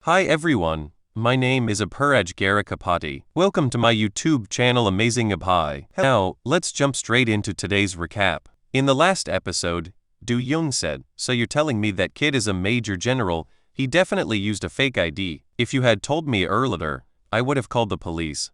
Hi everyone, my name is Apuraj Garikapati. Welcome to my YouTube channel Amazing Abhai. Now, let's jump straight into today's recap. In the last episode, Do Young said, "So you're telling me that kid is a major general, he definitely used a fake ID. If you had told me earlier, I would have called the police."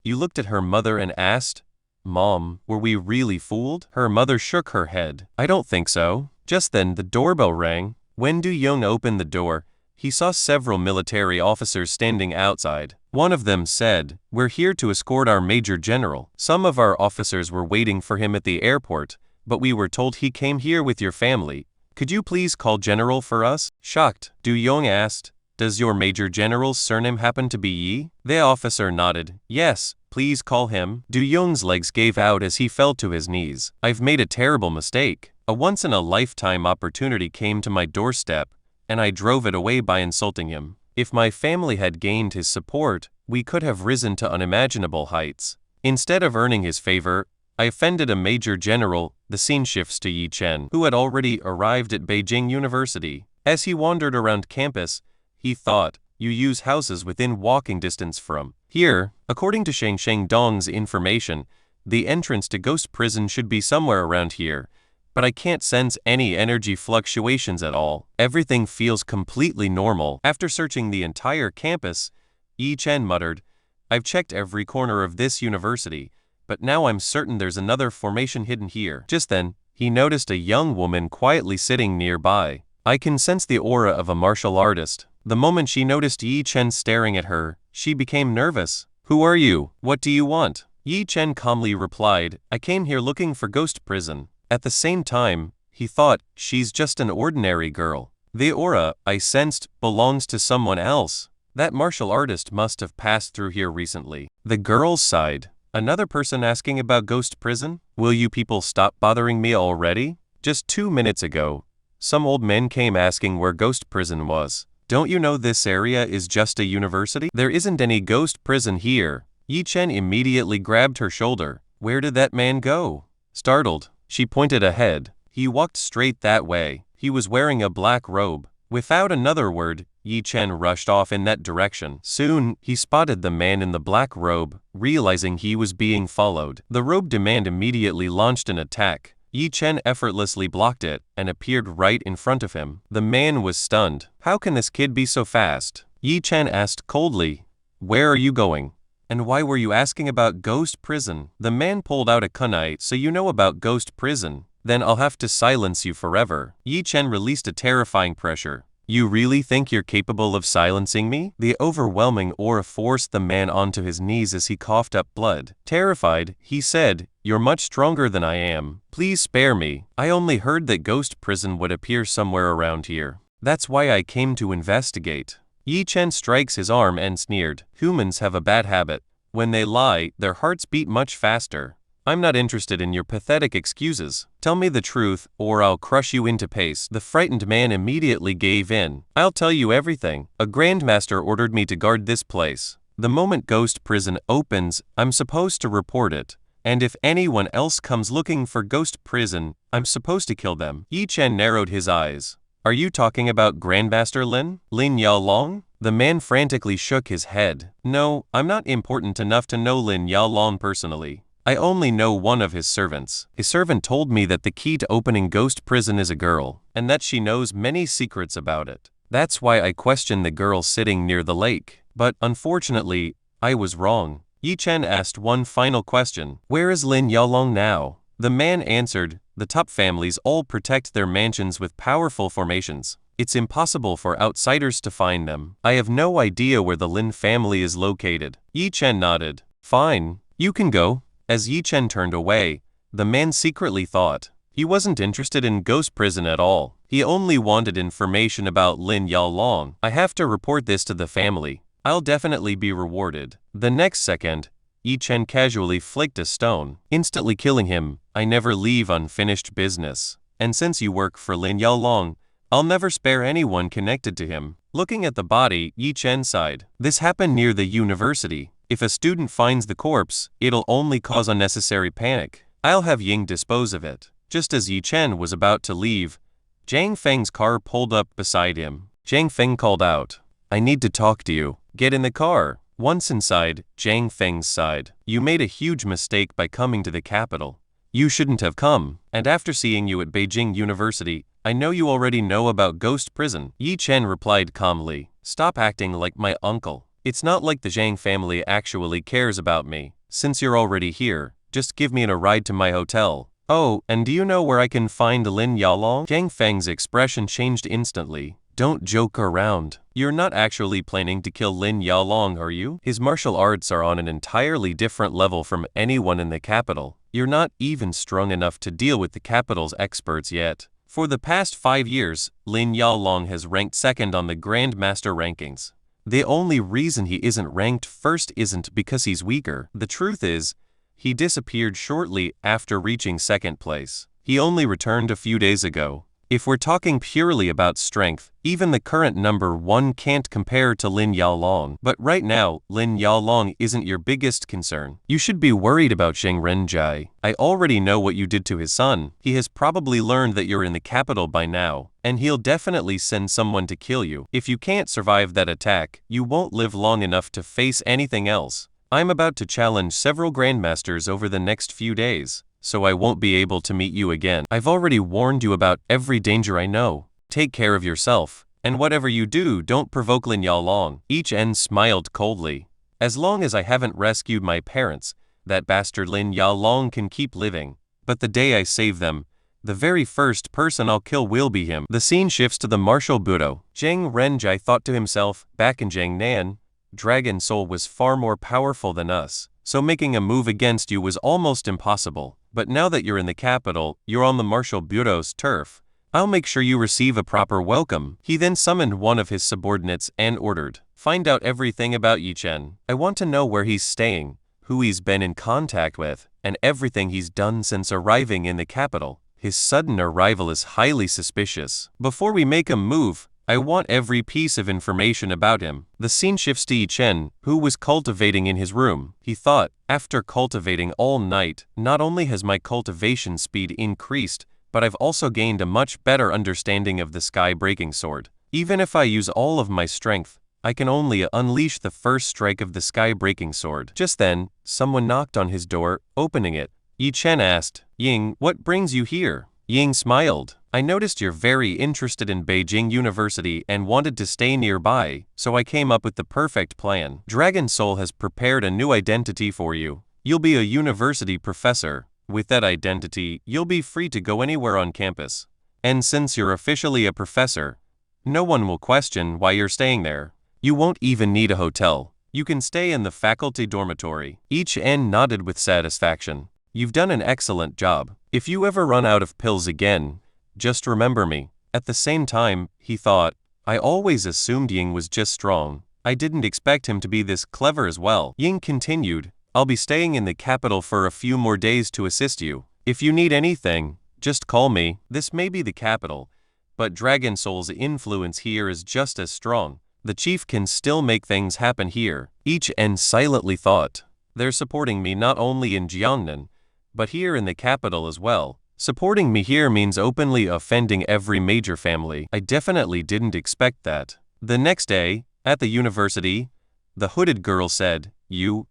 You looked at her mother and asked, "Mom, were we really fooled?" Her mother shook her head. "I don't think so." Just then the doorbell rang. When Do Young opened the door, he saw several military officers standing outside. One of them said, "We're here to escort our Major General. Some of our officers were waiting for him at the airport, but we were told he came here with your family. Could you please call General for us?" Shocked, Do Young asked, "Does your Major General's surname happen to be Yi?" The officer nodded. "Yes, please call him." Do Young's legs gave out as he fell to his knees. "I've made a terrible mistake. A once-in-a-lifetime opportunity came to my doorstep, and I drove it away by insulting him. If my family had gained his support, we could have risen to unimaginable heights. Instead of earning his favor, I offended a major general." The scene shifts to Yi Chen, who had already arrived at Beijing University. As he wandered around campus, he thought, "You use houses within walking distance from here." According to Sheng Sheng Dong's information, the entrance to Ghost Prison should be somewhere around here, but I can't sense any energy fluctuations at all. Everything feels completely normal. After searching the entire campus, Yi Chen muttered, "I've checked every corner of this university, but now I'm certain there's another formation hidden here." Just then, he noticed a young woman quietly sitting nearby. "I can sense the aura of a martial artist." The moment she noticed Yi Chen staring at her, she became nervous. "Who are you? What do you want?" Yi Chen calmly replied, "I came here looking for Ghost Prison." At the same time, he thought, she's just an ordinary girl. The aura I sensed belongs to someone else. That martial artist must have passed through here recently. The girls sighed. "Another person asking about Ghost Prison? Will you people stop bothering me already? Just 2 minutes ago, some old men came asking where Ghost Prison was. Don't you know this area is just a university? There isn't any Ghost Prison here." Yi Chen immediately grabbed her shoulder. "Where did that man go?" Startled, she pointed ahead. "He walked straight that way. He was wearing a black robe." Without another word, Yi Chen rushed off in that direction. Soon, he spotted the man in the black robe, realizing he was being followed. The robed man immediately launched an attack. Yi Chen effortlessly blocked it and appeared right in front of him. The man was stunned. "How can this kid be so fast?" Yi Chen asked coldly. "Where are you going? And why were you asking about Ghost Prison?" The man pulled out a kunai. "So you know about Ghost Prison? Then I'll have to silence you forever." Yi Chen released a terrifying pressure. "You really think you're capable of silencing me?" The overwhelming aura forced the man onto his knees as he coughed up blood. Terrified, he said, "You're much stronger than I am. Please spare me. I only heard that Ghost Prison would appear somewhere around here. That's why I came to investigate." Yi Chen strikes his arm and sneered. "Humans have a bad habit. When they lie, their hearts beat much faster. I'm not interested in your pathetic excuses. Tell me the truth, or I'll crush you into paste." The frightened man immediately gave in. "I'll tell you everything. A grandmaster ordered me to guard this place. The moment Ghost Prison opens, I'm supposed to report it. And if anyone else comes looking for Ghost Prison, I'm supposed to kill them." Yi Chen narrowed his eyes. "Are you talking about Grandmaster Lin Yaolong?" The man frantically shook his head. "No, I'm not important enough to know Lin Yaolong personally. I only know one of his servants. His servant told me that the key to opening Ghost Prison is a girl, and that she knows many secrets about it. That's why I questioned the girl sitting near the lake. But, unfortunately, I was wrong." Yi Chen asked one final question. "Where is Lin Yaolong now?" The man answered, "The top families all protect their mansions with powerful formations. It's impossible for outsiders to find them. I have no idea where the Lin family is located." Yi Chen nodded. "Fine, you can go." As Yi Chen turned away, the man secretly thought, he wasn't interested in Ghost Prison at all. He only wanted information about Lin Yaolong. "I have to report this to the family. I'll definitely be rewarded." The next second, Yi Chen casually flicked a stone, instantly killing him. "I never leave unfinished business. And since you work for Lin Yaolong, I'll never spare anyone connected to him." Looking at the body, Yi Chen sighed. This happened near the university. If a student finds the corpse, it'll only cause unnecessary panic. I'll have Ying dispose of it. Just as Yi Chen was about to leave, Zhang Feng's car pulled up beside him. Zhang Feng called out. I need to talk to you. Get in the car. Once inside Zhang Feng's side, you made a huge mistake by coming to the capital. You shouldn't have come, and after seeing you at Beijing University, I know you already know about Ghost Prison. Yi Chen replied calmly. Stop acting like my uncle. It's not like the Zhang family actually cares about me. Since you're already here, just give me a ride to my hotel. Oh, and do you know where I can find Lin Yalong? Zhang Feng's expression changed instantly. Don't joke around. You're not actually planning to kill Lin Yalong, are you? His martial arts are on an entirely different level from anyone in the capital. You're not even strong enough to deal with the capital's experts yet. For the past 5 years, Lin Yalong has ranked second on the Grandmaster rankings. The only reason he isn't ranked first isn't because he's weaker. The truth is, he disappeared shortly after reaching second place. He only returned a few days ago. If we're talking purely about strength, even the current number 1 can't compare to Lin Yalong. But right now, Lin Yalong isn't your biggest concern. You should be worried about Sheng Renjai. I already know what you did to his son. He has probably learned that you're in the capital by now, and he'll definitely send someone to kill you. If you can't survive that attack, you won't live long enough to face anything else. I'm about to challenge several grandmasters over the next few days, so I won't be able to meet you again. I've already warned you about every danger I know. Take care of yourself, and whatever you do, don't provoke Lin Yalong. Yi Chen smiled coldly. As long as I haven't rescued my parents, that bastard Lin Yalong can keep living. But the day I save them, the very first person I'll kill will be him. The scene shifts to the martial budo. Zhang Renjai thought to himself, back in Jiangnan, Dragon Soul was far more powerful than us, so making a move against you was almost impossible. But now that you're in the capital, you're on the martial budo's turf. I'll make sure you receive a proper welcome. He then summoned one of his subordinates and ordered, find out everything about Yi Chen. I want to know where he's staying, who he's been in contact with, and everything he's done since arriving in the capital. His sudden arrival is highly suspicious. Before we make a move, I want every piece of information about him. The scene shifts to Yi Chen, who was cultivating in his room. He thought, after cultivating all night, not only has my cultivation speed increased, but I've also gained a much better understanding of the sky-breaking sword. Even if I use all of my strength, I can only unleash the first strike of the sky-breaking sword. Just then, someone knocked on his door. Opening it, Yi Chen asked, Ying, what brings you here? Ying smiled. I noticed you're very interested in Beijing University and wanted to stay nearby, so I came up with the perfect plan. Dragon Soul has prepared a new identity for you. You'll be a university professor. With that identity, you'll be free to go anywhere on campus. And since you're officially a professor, no one will question why you're staying there. You won't even need a hotel. You can stay in the faculty dormitory. Yi Chen nodded with satisfaction. You've done an excellent job. If you ever run out of pills again, just remember me. At the same time, he thought, I always assumed Ying was just strong. I didn't expect him to be this clever as well. Ying continued, I'll be staying in the capital for a few more days to assist you. If you need anything, just call me. This may be the capital, but Dragon Soul's influence here is just as strong. The chief can still make things happen here. Yi Chen silently thought, they're supporting me not only in Jiangnan, but here in the capital as well. Supporting me here means openly offending every major family. I definitely didn't expect that. The next day, at the university, the hooded girl said, You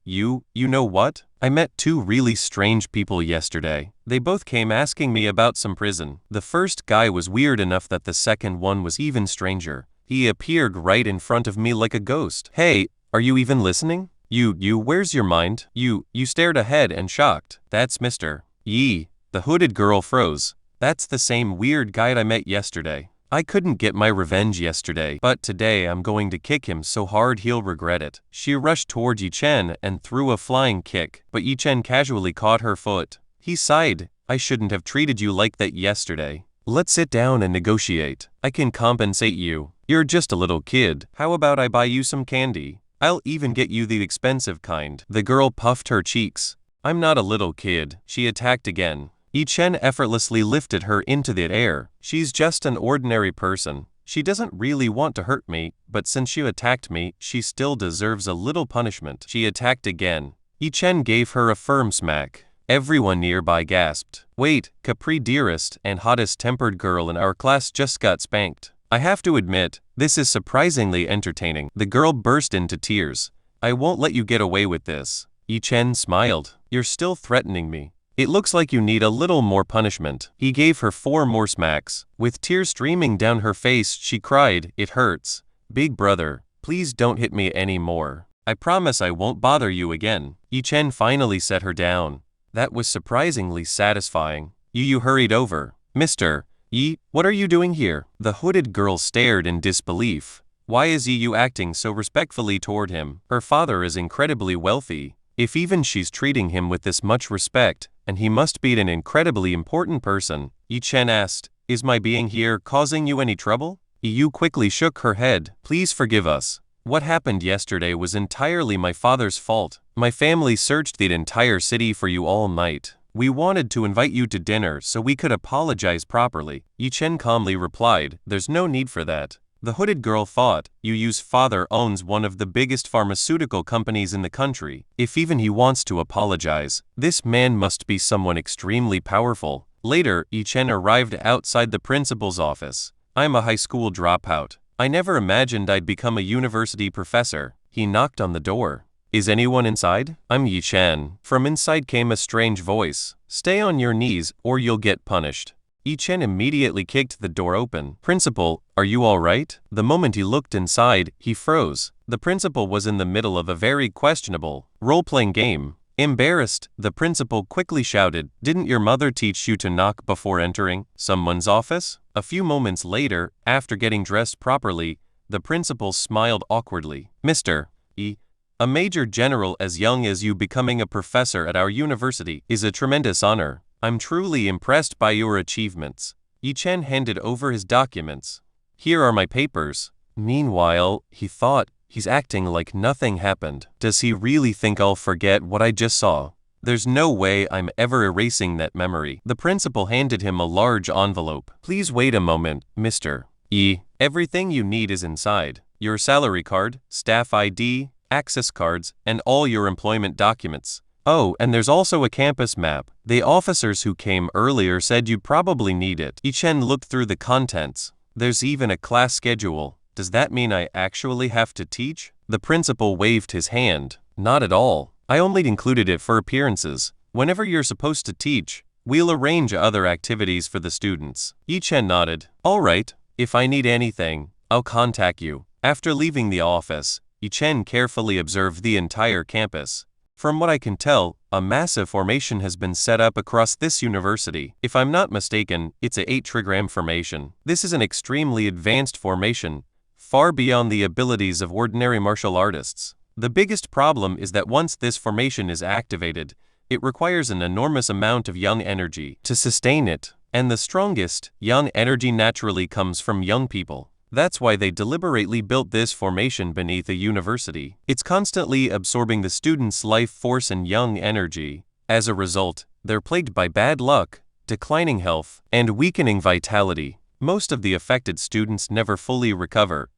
know what? I met 2 really strange people yesterday. They both came asking me about some prison. The first guy was weird enough that the second one was even stranger. He appeared right in front of me like a ghost. Hey, are you even listening? Where's your mind? You stared ahead and shocked. That's Mr. Yi. The hooded girl froze. That's the same weird guy I met yesterday. I couldn't get my revenge yesterday, but today I'm going to kick him so hard he'll regret it. She rushed toward Yi Chen and threw a flying kick, but Yi Chen casually caught her foot. He sighed. I shouldn't have treated you like that yesterday. Let's sit down and negotiate. I can compensate you. You're just a little kid. How about I buy you some candy? I'll even get you the expensive kind. The girl puffed her cheeks. I'm not a little kid. She attacked again. Yi Chen effortlessly lifted her into the air. She's just an ordinary person. She doesn't really want to hurt me, but since she attacked me, she still deserves a little punishment. She attacked again. Yi Chen gave her a firm smack. Everyone nearby gasped. Wait, Capri dearest and hottest tempered girl in our class just got spanked. I have to admit, this is surprisingly entertaining. The girl burst into tears. I won't let you get away with this. Yi Chen smiled. You're still threatening me. It looks like you need a little more punishment. He gave her 4 more smacks. With tears streaming down her face, she cried, It hurts. Big brother, please don't hit me anymore. I promise I won't bother you again. Yi Chen finally set her down. That was surprisingly satisfying. Yu hurried over. Mr. Yi, what are you doing here? The hooded girl stared in disbelief. Why is Yu acting so respectfully toward him? Her father is incredibly wealthy. If even she's treating him with this much respect, and he must be an incredibly important person. Yi Chen asked, Is my being here causing you any trouble? Yu quickly shook her head. Please forgive us. What happened yesterday was entirely my father's fault. My family searched the entire city for you all night. We wanted to invite you to dinner so we could apologize properly. Yi Chen calmly replied, There's no need for that. The hooded girl thought, Yu's father owns one of the biggest pharmaceutical companies in the country. If even he wants to apologize, this man must be someone extremely powerful. Later, Yi Chen arrived outside the principal's office. I'm a high school dropout. I never imagined I'd become a university professor. He knocked on the door. Is anyone inside? I'm Yi Chen. From inside came a strange voice. Stay on your knees or you'll get punished. Yi Chen immediately kicked the door open. Principal, are you all right? The moment he looked inside, he froze. The principal was in the middle of a very questionable role-playing game. Embarrassed, the principal quickly shouted, Didn't your mother teach you to knock before entering someone's office? A few moments later, after getting dressed properly, the principal smiled awkwardly. Mr. Yi, a major general as young as you becoming a professor at our university is a tremendous honor. I'm truly impressed by your achievements. Yi Chen handed over his documents. Here are my papers. Meanwhile, he thought, he's acting like nothing happened. Does he really think I'll forget what I just saw? There's no way I'm ever erasing that memory. The principal handed him a large envelope. Please wait a moment, Mr. Yi. Everything you need is inside. Your salary card, staff ID, access cards, and all your employment documents. Oh, and there's also a campus map. The officers who came earlier said you'd probably need it. Yi Chen looked through the contents. There's even a class schedule. Does that mean I actually have to teach? The principal waved his hand. Not at all. I only included it for appearances. Whenever you're supposed to teach, we'll arrange other activities for the students. Yi Chen nodded. All right. If I need anything, I'll contact you. After leaving the office, Yi Chen carefully observed the entire campus. From what I can tell, a massive formation has been set up across this university. If I'm not mistaken, it's a 8-trigram formation. This is an extremely advanced formation, far beyond the abilities of ordinary martial artists. The biggest problem is that once this formation is activated, it requires an enormous amount of yang energy to sustain it, and the strongest yang energy naturally comes from young people. That's why they deliberately built this formation beneath a university. It's constantly absorbing the students' life force and yang energy. As a result, they're plagued by bad luck, declining health, and weakening vitality. Most of the affected students never fully recover.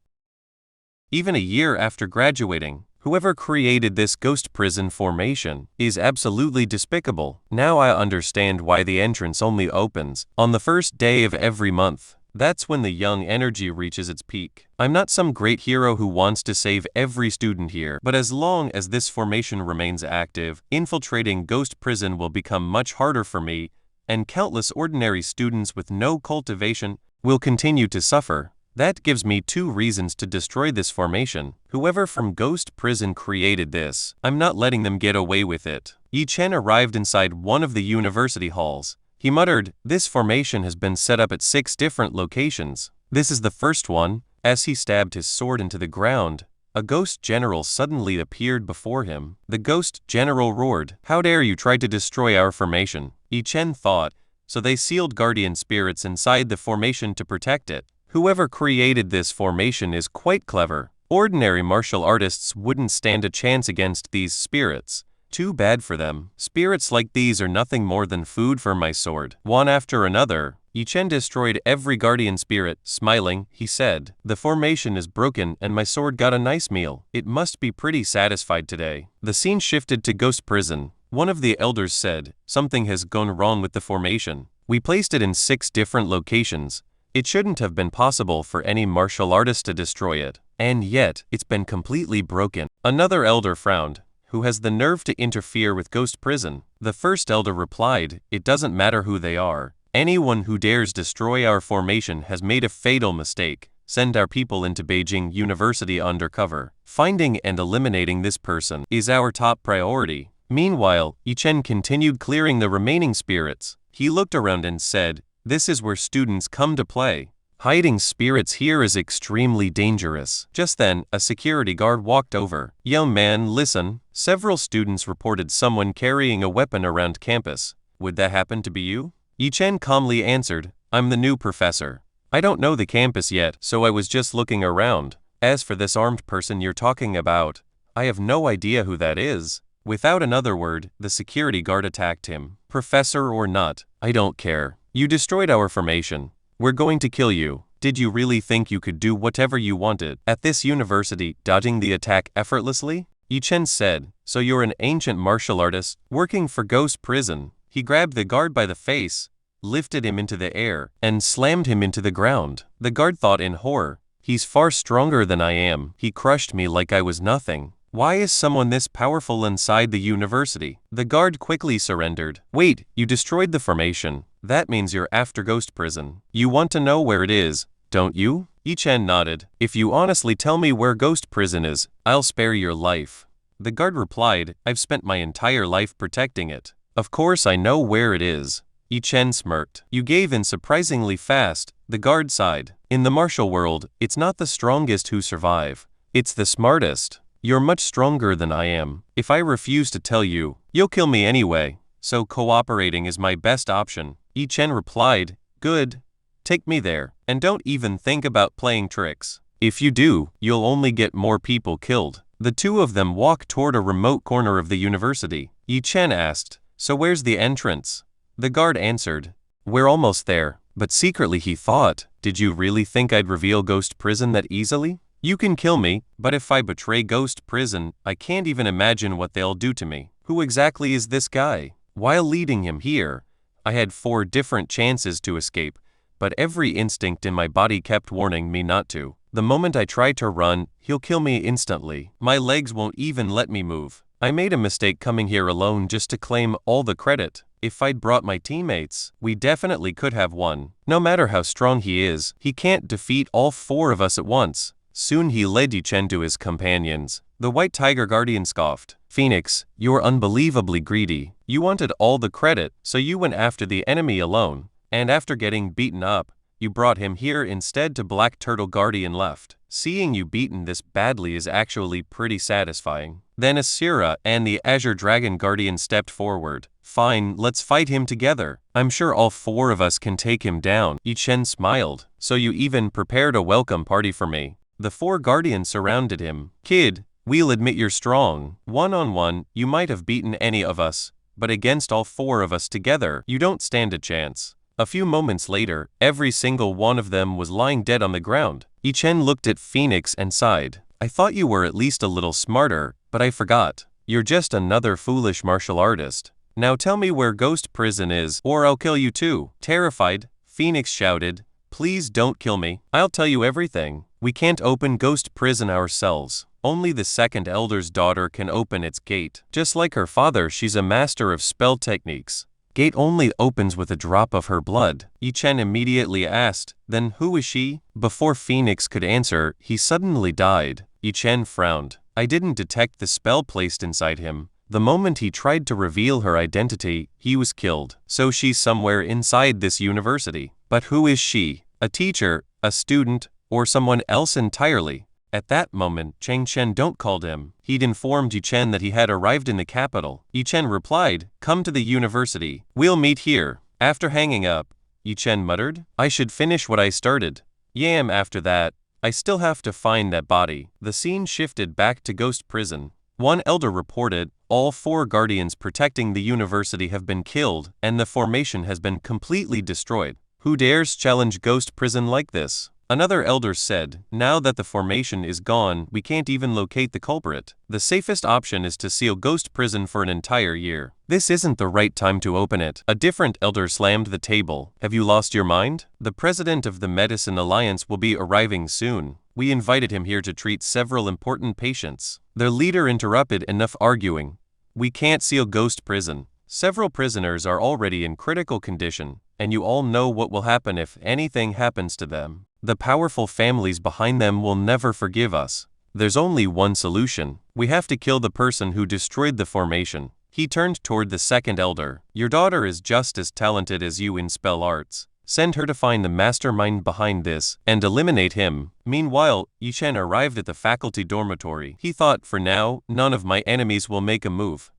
Even a year after graduating, whoever created this ghost prison formation is absolutely despicable. Now I understand why the entrance only opens on the first day of every month. That's when the young energy reaches its peak. I'm not some great hero who wants to save every student here, but as long as this formation remains active, infiltrating Ghost Prison will become much harder for me, and countless ordinary students with no cultivation will continue to suffer. That gives me 2 reasons to destroy this formation. Whoever from Ghost Prison created this, I'm not letting them get away with it. Yi Chen arrived inside one of the university halls. He muttered, This formation has been set up at 6 different locations. This is the first one. As he stabbed his sword into the ground, a ghost general suddenly appeared before him. The ghost general roared, How dare you try to destroy our formation? Yi Chen thought, so they sealed guardian spirits inside the formation to protect it. Whoever created this formation is quite clever. Ordinary martial artists wouldn't stand a chance against these spirits. Too bad for them. Spirits like these are nothing more than food for my sword. One after another, Yi Chen destroyed every guardian spirit. Smiling, he said, The formation is broken and my sword got a nice meal. It must be pretty satisfied today. The scene shifted to Ghost Prison. One of the elders said, Something has gone wrong with the formation. We placed it in 6 different locations, It shouldn't have been possible for any martial artist to destroy it, and yet it's been completely broken. Another elder frowned. Who has the nerve to interfere with Ghost Prison? The first elder replied, it doesn't matter who they are. Anyone who dares destroy our formation has made a fatal mistake. Send our people into Beijing University undercover. Finding and eliminating this person is our top priority. Meanwhile, Yichen continued clearing the remaining spirits. He looked around and said, this is where students come to play. Hiding spirits here is extremely dangerous. Just then, a security guard walked over. Young man, listen. Several students reported someone carrying a weapon around campus. Would that happen to be you? Yichen calmly answered, I'm the new professor. I don't know the campus yet, so I was just looking around. As for this armed person you're talking about, I have no idea who that is. Without another word, the security guard attacked him. Professor or not, I don't care. You destroyed our formation. We're going to kill you. Did you really think you could do whatever you wanted at this university, dodging the attack effortlessly? Yichen said, so you're an ancient martial artist, working for Ghost Prison. He grabbed the guard by the face, lifted him into the air, and slammed him into the ground. The guard thought in horror, he's far stronger than I am. He crushed me like I was nothing. Why is someone this powerful inside the university? The guard quickly surrendered. Wait, you destroyed the formation. That means you're after Ghost Prison. You want to know where it is, don't you? Yichen nodded. If you honestly tell me where Ghost Prison is, I'll spare your life. The guard replied, I've spent my entire life protecting it. Of course I know where it is. Yichen smirked. You gave in surprisingly fast, the guard sighed. In the martial world, it's not the strongest who survive. It's the smartest. You're much stronger than I am. If I refuse to tell you, you'll kill me anyway. So cooperating is my best option. Yichen replied, good. Take me there, and don't even think about playing tricks. If you do, you'll only get more people killed. The two of them walked toward a remote corner of the university. Yichen asked, so where's the entrance? The guard answered, we're almost there. But secretly he thought, did you really think I'd reveal Ghost Prison that easily? You can kill me, but if I betray Ghost Prison, I can't even imagine what they'll do to me. Who exactly is this guy? While leading him here, I had 4 different chances to escape, but every instinct in my body kept warning me not to. The moment I try to run, he'll kill me instantly. My legs won't even let me move. I made a mistake coming here alone just to claim all the credit. If I'd brought my teammates, we definitely could have won. No matter how strong he is, he can't defeat all 4 of us at once. Soon he led Yichen to his companions. The White Tiger Guardian scoffed. Phoenix, you're unbelievably greedy. You wanted all the credit, so you went after the enemy alone. And after getting beaten up, you brought him here instead to Black Turtle Guardian left. Seeing you beaten this badly is actually pretty satisfying. Then Asura and the Azure Dragon Guardian stepped forward. Fine, let's fight him together. I'm sure all 4 of us can take him down. Yichen smiled. So you even prepared a welcome party for me. The 4 guardians surrounded him. Kid, we'll admit you're strong. One-on-one, you might have beaten any of us, but against all 4 of us together, you don't stand a chance. A few moments later, every single one of them was lying dead on the ground. Yichen looked at Phoenix and sighed. I thought you were at least a little smarter, but I forgot. You're just another foolish martial artist. Now tell me where Ghost Prison is, or I'll kill you too. Terrified, Phoenix shouted, please don't kill me. I'll tell you everything. We can't open Ghost Prison ourselves. Only the second elder's daughter can open its gate. Just like her father, she's a master of spell techniques. Gate only opens with a drop of her blood. Yichen immediately asked, then who is she? Before Phoenix could answer, he suddenly died. Yichen frowned. I didn't detect the spell placed inside him. The moment he tried to reveal her identity, he was killed. So she's somewhere inside this university. But who is she? A teacher, a student, or someone else entirely? At that moment, Cheng Chen don't called him. He'd informed Yichen that he had arrived in the capital. Yichen replied, come to the university. We'll meet here. After hanging up, Yichen muttered, I should finish what I started. After that, I still have to find that body. The scene shifted back to Ghost Prison. One elder reported, all 4 guardians protecting the university have been killed, and the formation has been completely destroyed. Who dares challenge Ghost Prison like this? Another elder said, now that the formation is gone, we can't even locate the culprit. The safest option is to seal Ghost Prison for an entire year. This isn't the right time to open it. A different elder slammed the table. Have you lost your mind? The president of the Medicine Alliance will be arriving soon. We invited him here to treat several important patients. Their leader interrupted, enough arguing. We can't seal Ghost Prison. Several prisoners are already in critical condition, and you all know what will happen if anything happens to them. The powerful families behind them will never forgive us. There's only one solution. We have to kill the person who destroyed the formation. He turned toward the second elder. Your daughter is just as talented as you in spell arts. Send her to find the mastermind behind this and eliminate him. Meanwhile, Yichen arrived at the faculty dormitory. He thought, for now, none of my enemies will make a move.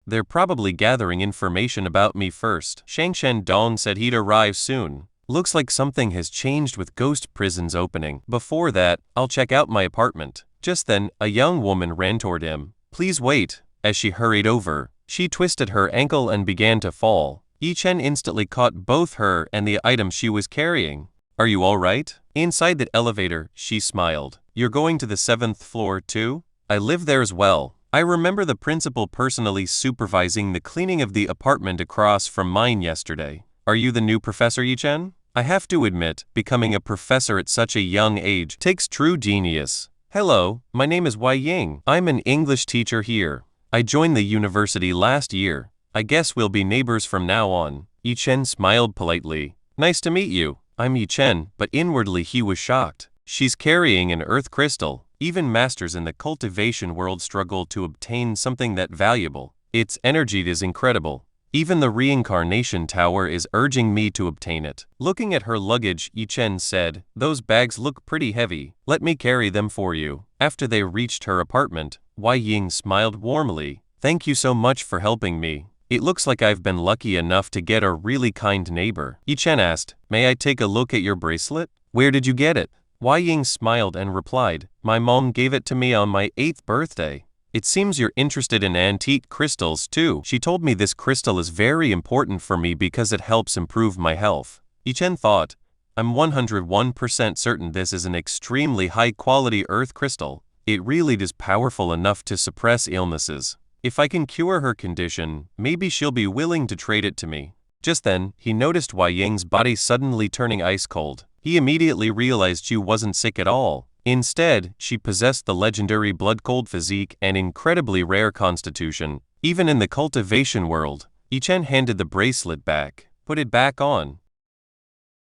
They're probably gathering information about me first. Shang Dong said he'd arrive soon. Looks like something has changed with Ghost Prison's opening. Before that, I'll check out my apartment. Just then, a young woman ran toward him. Please wait. As she hurried over, she twisted her ankle and began to fall. Yichen instantly caught both her and the item she was carrying. Are you all right? Inside the elevator, she smiled. You're going to the 7th floor too? I live there as well. I remember the principal personally supervising the cleaning of the apartment across from mine yesterday. Are you the new Professor Yichen? I have to admit, becoming a professor at such a young age takes true genius. Hello, my name is Wei Ying. I'm an English teacher here. I joined the university last year. I guess we'll be neighbors from now on. Yichen smiled politely. Nice to meet you. I'm Yichen, but inwardly he was shocked. She's carrying an earth crystal. Even masters in the cultivation world struggle to obtain something that valuable. Its energy is incredible. Even the reincarnation tower is urging me to obtain it. Looking at her luggage, Yichen said, those bags look pretty heavy. Let me carry them for you. After they reached her apartment, Wei Ying smiled warmly. Thank you so much for helping me. It looks like I've been lucky enough to get a really kind neighbor. Yichen asked, may I take a look at your bracelet? Where did you get it? Wei Ying smiled and replied, my mom gave it to me on my 8th birthday. It seems you're interested in antique crystals too. She told me this crystal is very important for me because it helps improve my health. Yichen thought, I'm 101% certain this is an extremely high-quality earth crystal. It really is powerful enough to suppress illnesses. If I can cure her condition, maybe she'll be willing to trade it to me. Just then, he noticed Wei Ying's body suddenly turning ice cold. He immediately realized she wasn't sick at all. Instead, she possessed the legendary blood-cold physique and incredibly rare constitution. Even in the cultivation world, Yichen handed the bracelet back. Put it back on.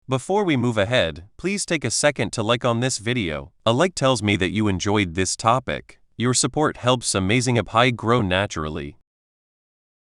Before we move ahead, please take a second to like on this video. A like tells me that you enjoyed this topic. Your support helps Amazing Apai grow naturally.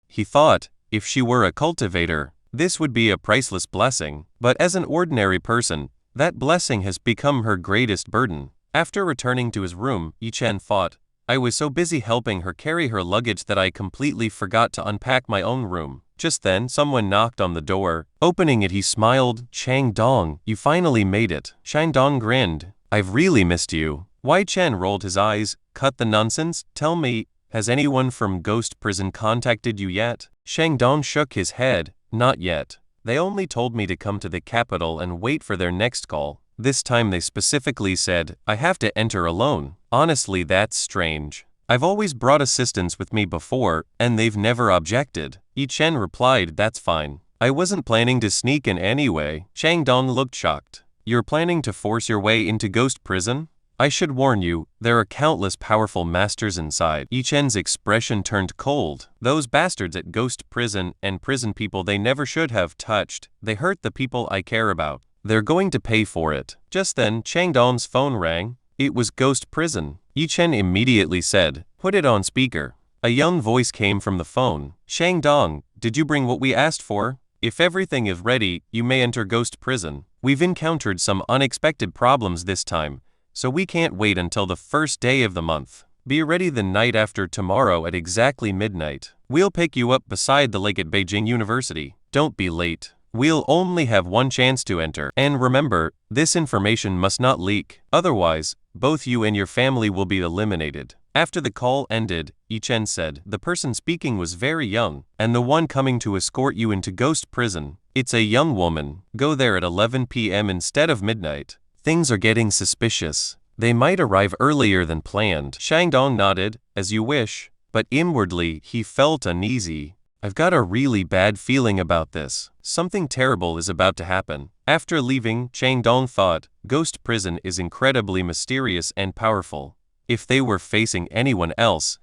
He thought, if she were a cultivator, this would be a priceless blessing. But as an ordinary person, that blessing has become her greatest burden. After returning to his room, Yichen thought, I was so busy helping her carry her luggage that I completely forgot to unpack my own room. Just then, someone knocked on the door. Opening it, he smiled. Chang Dong, you finally made it. Shang Dong grinned. I've really missed you. Wei Chen rolled his eyes. Cut the nonsense. Tell me, has anyone from Ghost Prison contacted you yet? Shang Dong shook his head. Not yet. They only told me to come to the capital and wait for their next call. This time they specifically said, I have to enter alone. Honestly, that's strange. I've always brought assistants with me before, and they've never objected. Yichen replied, that's fine. I wasn't planning to sneak in anyway. Shang Dong looked shocked. You're planning to force your way into Ghost Prison? I should warn you, there are countless powerful masters inside. Yichen's expression turned cold. Those bastards at Ghost Prison and prison people they never should have touched. They hurt the people I care about. They're going to pay for it. Just then, Chang Dong's phone rang. It was Ghost Prison. Yichen immediately said, put it on speaker. A young voice came from the phone. Shang Dong, did you bring what we asked for? If everything is ready, you may enter Ghost Prison. We've encountered some unexpected problems this time, so we can't wait until the first day of the month. Be ready the night after tomorrow at exactly midnight. We'll pick you up beside the lake at Beijing University. Don't be late. We'll only have one chance to enter. And remember, this information must not leak. Otherwise, both you and your family will be eliminated. After the call ended, Yichen said, the person speaking was very young, and the one coming to escort you into Ghost Prison. It's a young woman. Go there at 11 p.m. instead of midnight. Things are getting suspicious. They might arrive earlier than planned. Shangdong nodded, as you wish, but inwardly he felt uneasy. I've got a really bad feeling about this. Something terrible is about to happen. After leaving, Changdong thought, Ghost Prison is incredibly mysterious and powerful. If they were facing anyone else,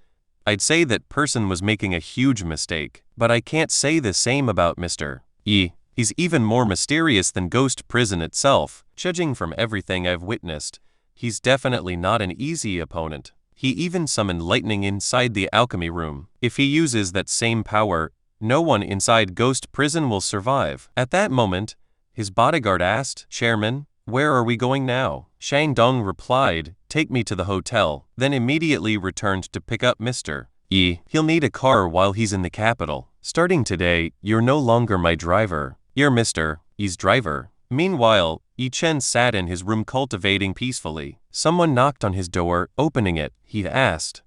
I'd say that person was making a huge mistake. But I can't say the same about Mr. Yi. He's even more mysterious than Ghost Prison itself. Judging from everything I've witnessed, he's definitely not an easy opponent. He even summoned lightning inside the alchemy room. If he uses that same power, no one inside Ghost Prison will survive. At that moment, his bodyguard asked, Chairman, where are we going now? Shangdong replied, take me to the hotel, then immediately returned to pick up Mr. Yi. He'll need a car while he's in the capital. Starting today, you're no longer my driver. You're Mr. Yi's driver. Meanwhile, Yi Chen sat in his room cultivating peacefully. Someone knocked on his door. Opening it, he asked,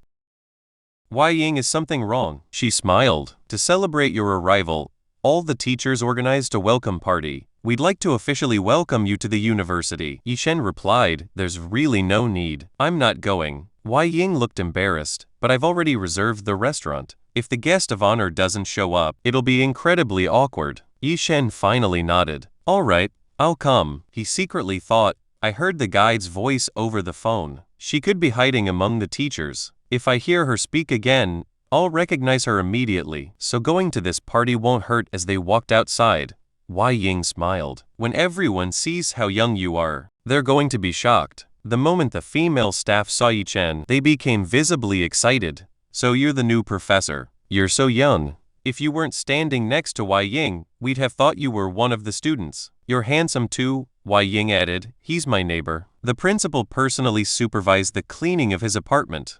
Wai Ying, is something wrong? She smiled. To celebrate your arrival, all the teachers organized a welcome party. We'd like to officially welcome you to the university. Yi Chen replied, there's really no need. I'm not going. Wai Ying looked embarrassed, but I've already reserved the restaurant. If the guest of honor doesn't show up, it'll be incredibly awkward. Yi Chen finally nodded. All right, I'll come. He secretly thought, I heard the guide's voice over the phone. She could be hiding among the teachers. If I hear her speak again, I'll recognize her immediately. So going to this party won't hurt. As they walked outside, Wai Ying smiled. When everyone sees how young you are, they're going to be shocked. The moment the female staff saw Yi Chen, they became visibly excited. So you're the new professor. You're so young. If you weren't standing next to Wai Ying, we'd have thought you were one of the students. You're handsome too, Wai Ying added. He's my neighbor. The principal personally supervised the cleaning of his apartment.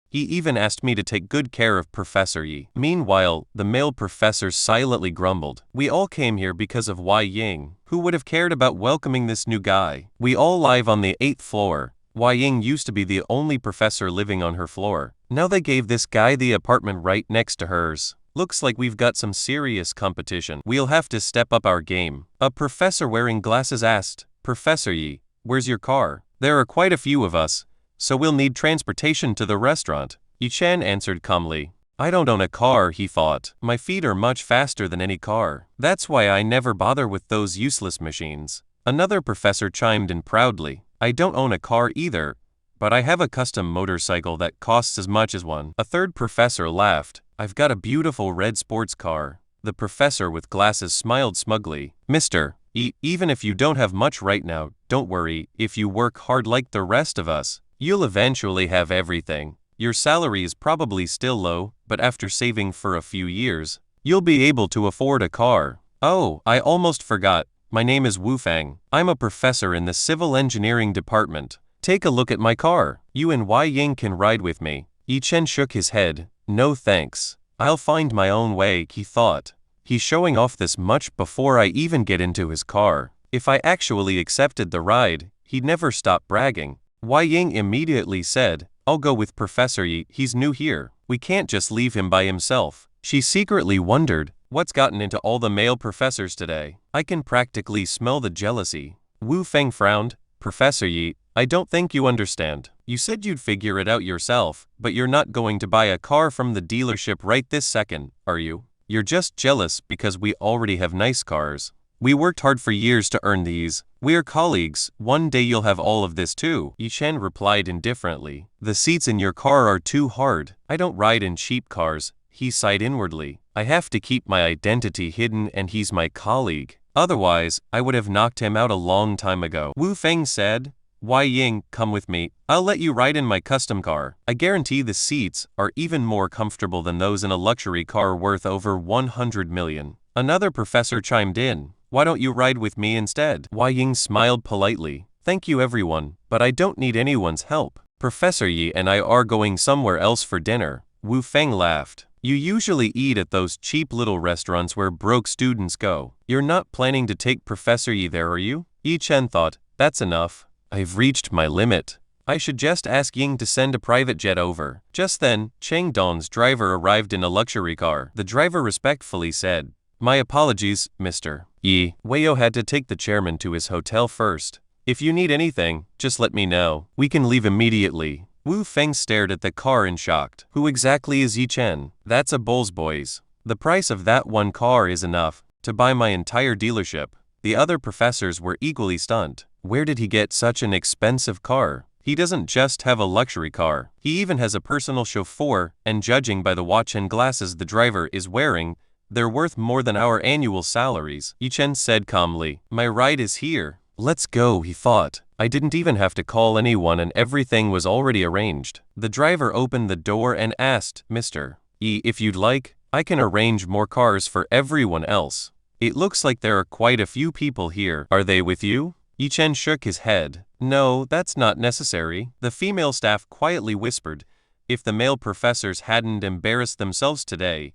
He even asked me to take good care of Professor Yi. Meanwhile, the male professor silently grumbled. We all came here because of Wai Ying. Who would have cared about welcoming this new guy? We all live on the 8th floor. Wai Ying used to be the only professor living on her floor. Now they gave this guy the apartment right next to hers. Looks like we've got some serious competition. We'll have to step up our game. A professor wearing glasses asked, Professor Yi, where's your car? There are quite a few of us, so we'll need transportation to the restaurant. Yi Chen answered calmly. I don't own a car, he thought. My feet are much faster than any car. That's why I never bother with those useless machines. Another professor chimed in proudly. I don't own a car either, but I have a custom motorcycle that costs as much as one. A third professor laughed. I've got a beautiful red sports car. The professor with glasses smiled smugly. Mr. E, even if you don't have much right now, don't worry. If you work hard like the rest of us, you'll eventually have everything. Your salary is probably still low, but after saving for a few years, you'll be able to afford a car. Oh, I almost forgot. My name is Wu Fang. I'm a professor in the civil engineering department. Take a look at my car. You and Wai Ying can ride with me. Yi Chen shook his head. No thanks. I'll find my own way, he thought. He's showing off this much before I even get into his car. If I actually accepted the ride, he'd never stop bragging. Wai Ying immediately said, I'll go with Professor Yi. He's new here. We can't just leave him by himself. She secretly wondered, what's gotten into all the male professors today? I can practically smell the jealousy. Wu Feng frowned. Professor Yi, I don't think you understand. You said you'd figure it out yourself, but you're not going to buy a car from the dealership right this second, are you? You're just jealous because we already have nice cars. We worked hard for years to earn these. We're colleagues. One day you'll have all of this too. Yi Chen replied indifferently. The seats in your car are too hard. I don't ride in cheap cars. He sighed inwardly. I have to keep my identity hidden and he's my colleague. Otherwise, I would have knocked him out a long time ago. Wu Feng said, Wai Ying, come with me. I'll let you ride in my custom car. I guarantee the seats are even more comfortable than those in a luxury car worth over 100 million. Another professor chimed in. Why don't you ride with me instead? Wai Ying smiled politely. Thank you everyone, but I don't need anyone's help. Professor Yi and I are going somewhere else for dinner. Wu Feng laughed. You usually eat at those cheap little restaurants where broke students go. You're not planning to take Professor Yi there, are you? Yi Chen thought, that's enough. I've reached my limit. I should just ask Ying to send a private jet over. Just then, Cheng Dong's driver arrived in a luxury car. The driver respectfully said, My apologies, Mr. Yi. Weio had to take the chairman to his hotel first. If you need anything, just let me know. We can leave immediately. Wu Feng stared at the car in shock. Who exactly is Yi Chen? That's a Bulls boys. The price of that one car is enough to buy my entire dealership. The other professors were equally stunned. Where did he get such an expensive car? He doesn't just have a luxury car. He even has a personal chauffeur, and judging by the watch and glasses the driver is wearing, they're worth more than our annual salaries. Yi Chen said calmly. My ride is here. Let's go, he thought. I didn't even have to call anyone and everything was already arranged. The driver opened the door and asked, Mr. Yi, if you'd like, I can arrange more cars for everyone else. It looks like there are quite a few people here. Are they with you? Yi Chen shook his head. No, that's not necessary. The female staff quietly whispered. If the male professors hadn't embarrassed themselves today,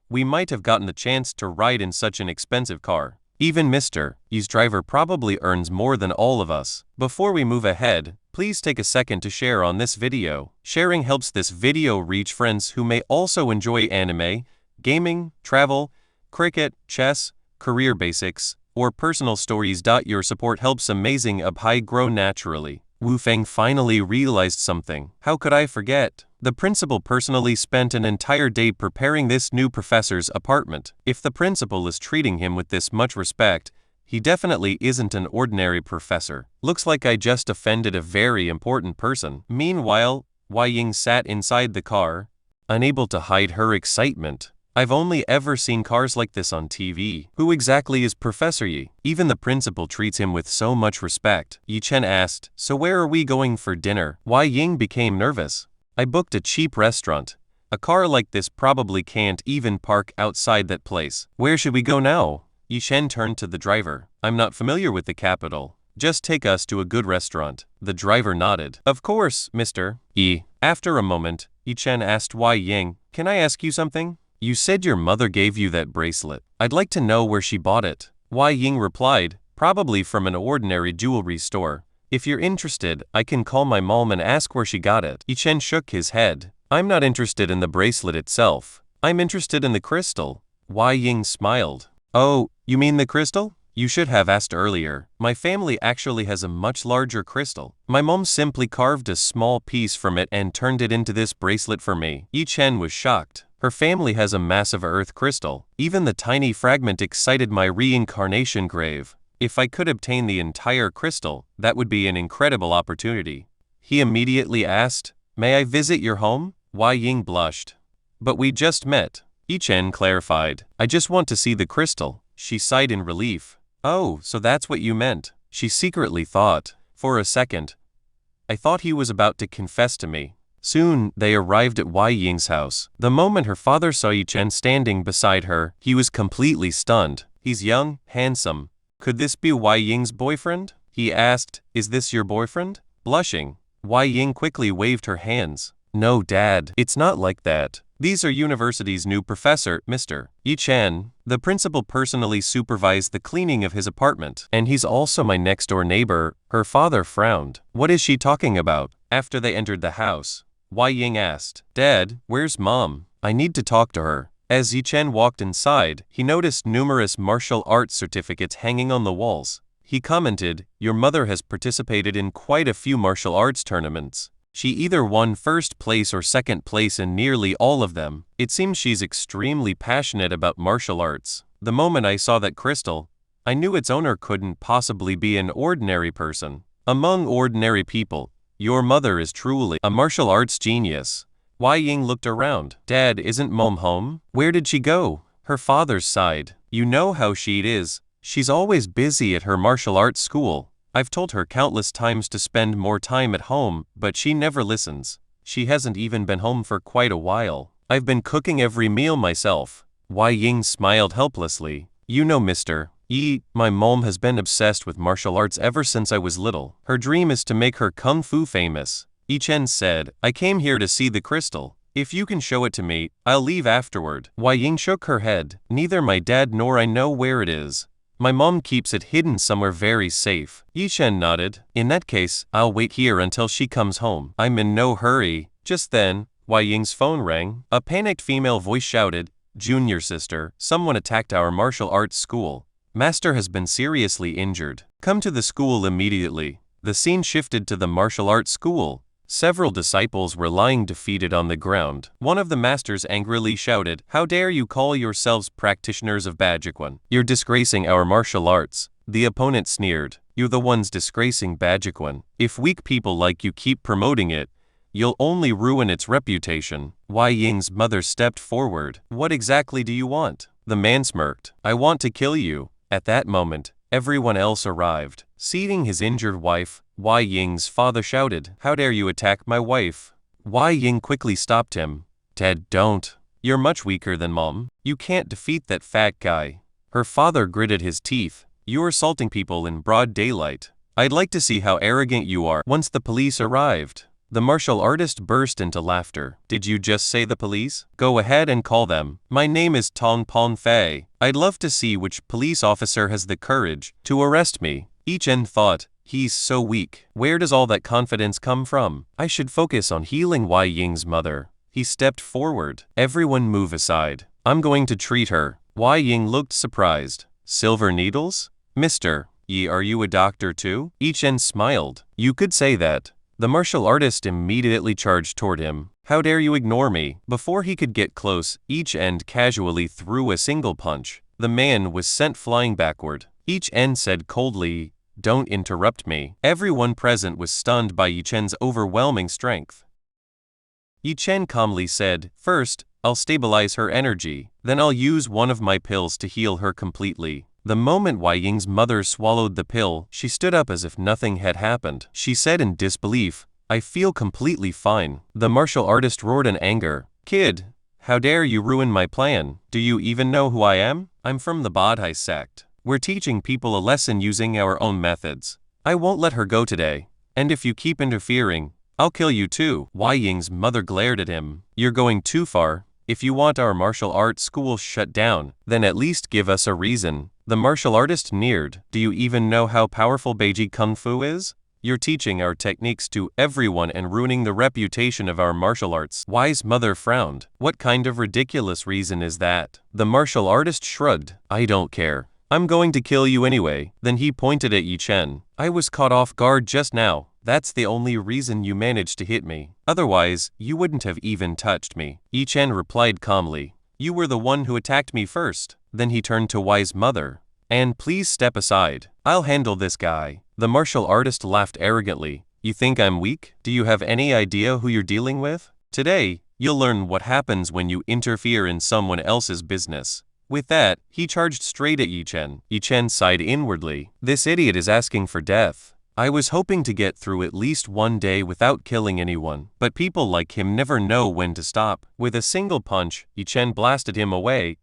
we might have gotten the chance to ride in such an expensive car. Even Mr. Yi's driver probably earns more than all of us. Before we move ahead, please take a second to share on this video. Sharing helps this video reach friends who may also enjoy anime, gaming, travel, cricket, chess, career basics, or personal stories. Your support helps Amazing Abhi grow naturally. Wu Feng finally realized something. How could I forget? The principal personally spent an entire day preparing this new professor's apartment. If the principal is treating him with this much respect, he definitely isn't an ordinary professor. Looks like I just offended a very important person. Meanwhile, Wei Ying sat inside the car, unable to hide her excitement. I've only ever seen cars like this on TV. Who exactly is Professor Yi? Even the principal treats him with so much respect. Yi Chen asked, so where are we going for dinner? Wei Ying became nervous. I booked a cheap restaurant. A car like this probably can't even park outside that place. Where should we go now? Yi Chen turned to the driver. I'm not familiar with the capital. Just take us to a good restaurant. The driver nodded. Of course, Mr. Yi. After a moment, Yi Chen asked Wei Ying, can I ask you something? You said your mother gave you that bracelet. I'd like to know where she bought it. Wei Ying replied, probably from an ordinary jewelry store. If you're interested, I can call my mom and ask where she got it. Yi Chen shook his head. I'm not interested in the bracelet itself. I'm interested in the crystal. Wei Ying smiled. Oh, you mean the crystal? You should have asked earlier. My family actually has a much larger crystal. My mom simply carved a small piece from it and turned it into this bracelet for me. Yi Chen was shocked. Her family has a massive earth crystal. Even the tiny fragment excited my reincarnation grave. If I could obtain the entire crystal, that would be an incredible opportunity. He immediately asked, may I visit your home? Wei Ying blushed. But we just met. Yi Chen clarified. I just want to see the crystal. She sighed in relief. Oh, so that's what you meant. She secretly thought. For a second, I thought he was about to confess to me. Soon, they arrived at Wei Ying's house. The moment her father saw Yi Chen standing beside her, he was completely stunned. He's young, handsome. Could this be Wei Ying's boyfriend? He asked, is this your boyfriend? Blushing, Wei Ying quickly waved her hands. No, Dad, it's not like that. These are university's new professor, Mr. Yi Chen. The principal personally supervised the cleaning of his apartment, and he's also my next-door neighbor. Her father frowned. What is she talking about? After they entered the house, Wei Ying asked, Dad, where's Mom? I need to talk to her. As Yi Chen walked inside, he noticed numerous martial arts certificates hanging on the walls. He commented, your mother has participated in quite a few martial arts tournaments. She either won first place or second place in nearly all of them. It seems she's extremely passionate about martial arts. The moment I saw that crystal, I knew its owner couldn't possibly be an ordinary person. Among ordinary people, your mother is truly a martial arts genius. Wei Ying looked around. Dad, isn't Mom home? Where did she go? Her father sighed. You know how she is. She's always busy at her martial arts school. I've told her countless times to spend more time at home, but she never listens. She hasn't even been home for quite a while. I've been cooking every meal myself. Wei Ying smiled helplessly. You know, Mr. Yi, my mom has been obsessed with martial arts ever since I was little. Her dream is to make her kung fu famous. Yi Chen said, I came here to see the crystal. If you can show it to me, I'll leave afterward. Wei Ying shook her head. Neither my dad nor I know where it is. My mom keeps it hidden somewhere very safe. Yi Chen nodded. In that case, I'll wait here until she comes home. I'm in no hurry. Just then, Wei Ying's phone rang. A panicked female voice shouted, Junior sister, someone attacked our martial arts school. Master has been seriously injured. Come to the school immediately. The scene shifted to the martial arts school. Several disciples were lying defeated on the ground. One of the masters angrily shouted, "How dare you call yourselves practitioners of Bajikwan? You're disgracing our martial arts." The opponent sneered, "You're the ones disgracing Bajikwan. If weak people like you keep promoting it, you'll only ruin its reputation." Wei Ying's mother stepped forward. "What exactly do you want?" The man smirked. "I want to kill you." At that moment, everyone else arrived. Seating his injured wife, Wei Ying's father shouted, "How dare you attack my wife?" Wei Ying quickly stopped him. "Dad, don't. You're much weaker than Mom. You can't defeat that fat guy." Her father gritted his teeth. "You're assaulting people in broad daylight. I'd like to see how arrogant you are." Once the police arrived, the martial artist burst into laughter. "Did you just say the police? Go ahead and call them. My name is Tong Pon Fei. I'd love to see which police officer has the courage to arrest me." Each end thought, "He's so weak. Where does all that confidence come from? I should focus on healing Wei Ying's mother." He stepped forward. "Everyone move aside. I'm going to treat her." Wei Ying looked surprised. "Silver needles? Mister Yi, are you a doctor too?" Each end smiled. "You could say that." The martial artist immediately charged toward him. "How dare you ignore me?" Before he could get close, each end casually threw a single punch. The man was sent flying backward. Each end said coldly, "Don't interrupt me." Everyone present was stunned by Yi Chen's overwhelming strength. Yi Chen calmly said, "First, I'll stabilize her energy. Then I'll use one of my pills to heal her completely." The moment Wei Ying's mother swallowed the pill, she stood up as if nothing had happened. She said in disbelief, "I feel completely fine." The martial artist roared in anger, "Kid, how dare you ruin my plan? Do you even know who I am? I'm from the Bodhi sect. We're teaching people a lesson using our own methods. I won't let her go today. And if you keep interfering, I'll kill you too." Wei Ying's mother glared at him. "You're going too far. If you want our martial arts school shut down, then at least give us a reason." The martial artist sneered. "Do you even know how powerful Beiji Kung Fu is? You're teaching our techniques to everyone and ruining the reputation of our martial arts." Wei's mother frowned. "What kind of ridiculous reason is that?" The martial artist shrugged. "I don't care. I'm going to kill you anyway." Then he pointed at Yi Chen. "I was caught off guard just now. That's the only reason you managed to hit me. Otherwise, you wouldn't have even touched me." Yi Chen replied calmly, "You were the one who attacked me first." Then he turned to Wei's mother. "And please step aside. I'll handle this guy." The martial artist laughed arrogantly. "You think I'm weak? Do you have any idea who you're dealing with? Today, you'll learn what happens when you interfere in someone else's business." With that, he charged straight at Yi Chen. Yi Chen sighed inwardly. "This idiot is asking for death. I was hoping to get through at least one day without killing anyone, but people like him never know when to stop." With a single punch, Yi Chen blasted him away,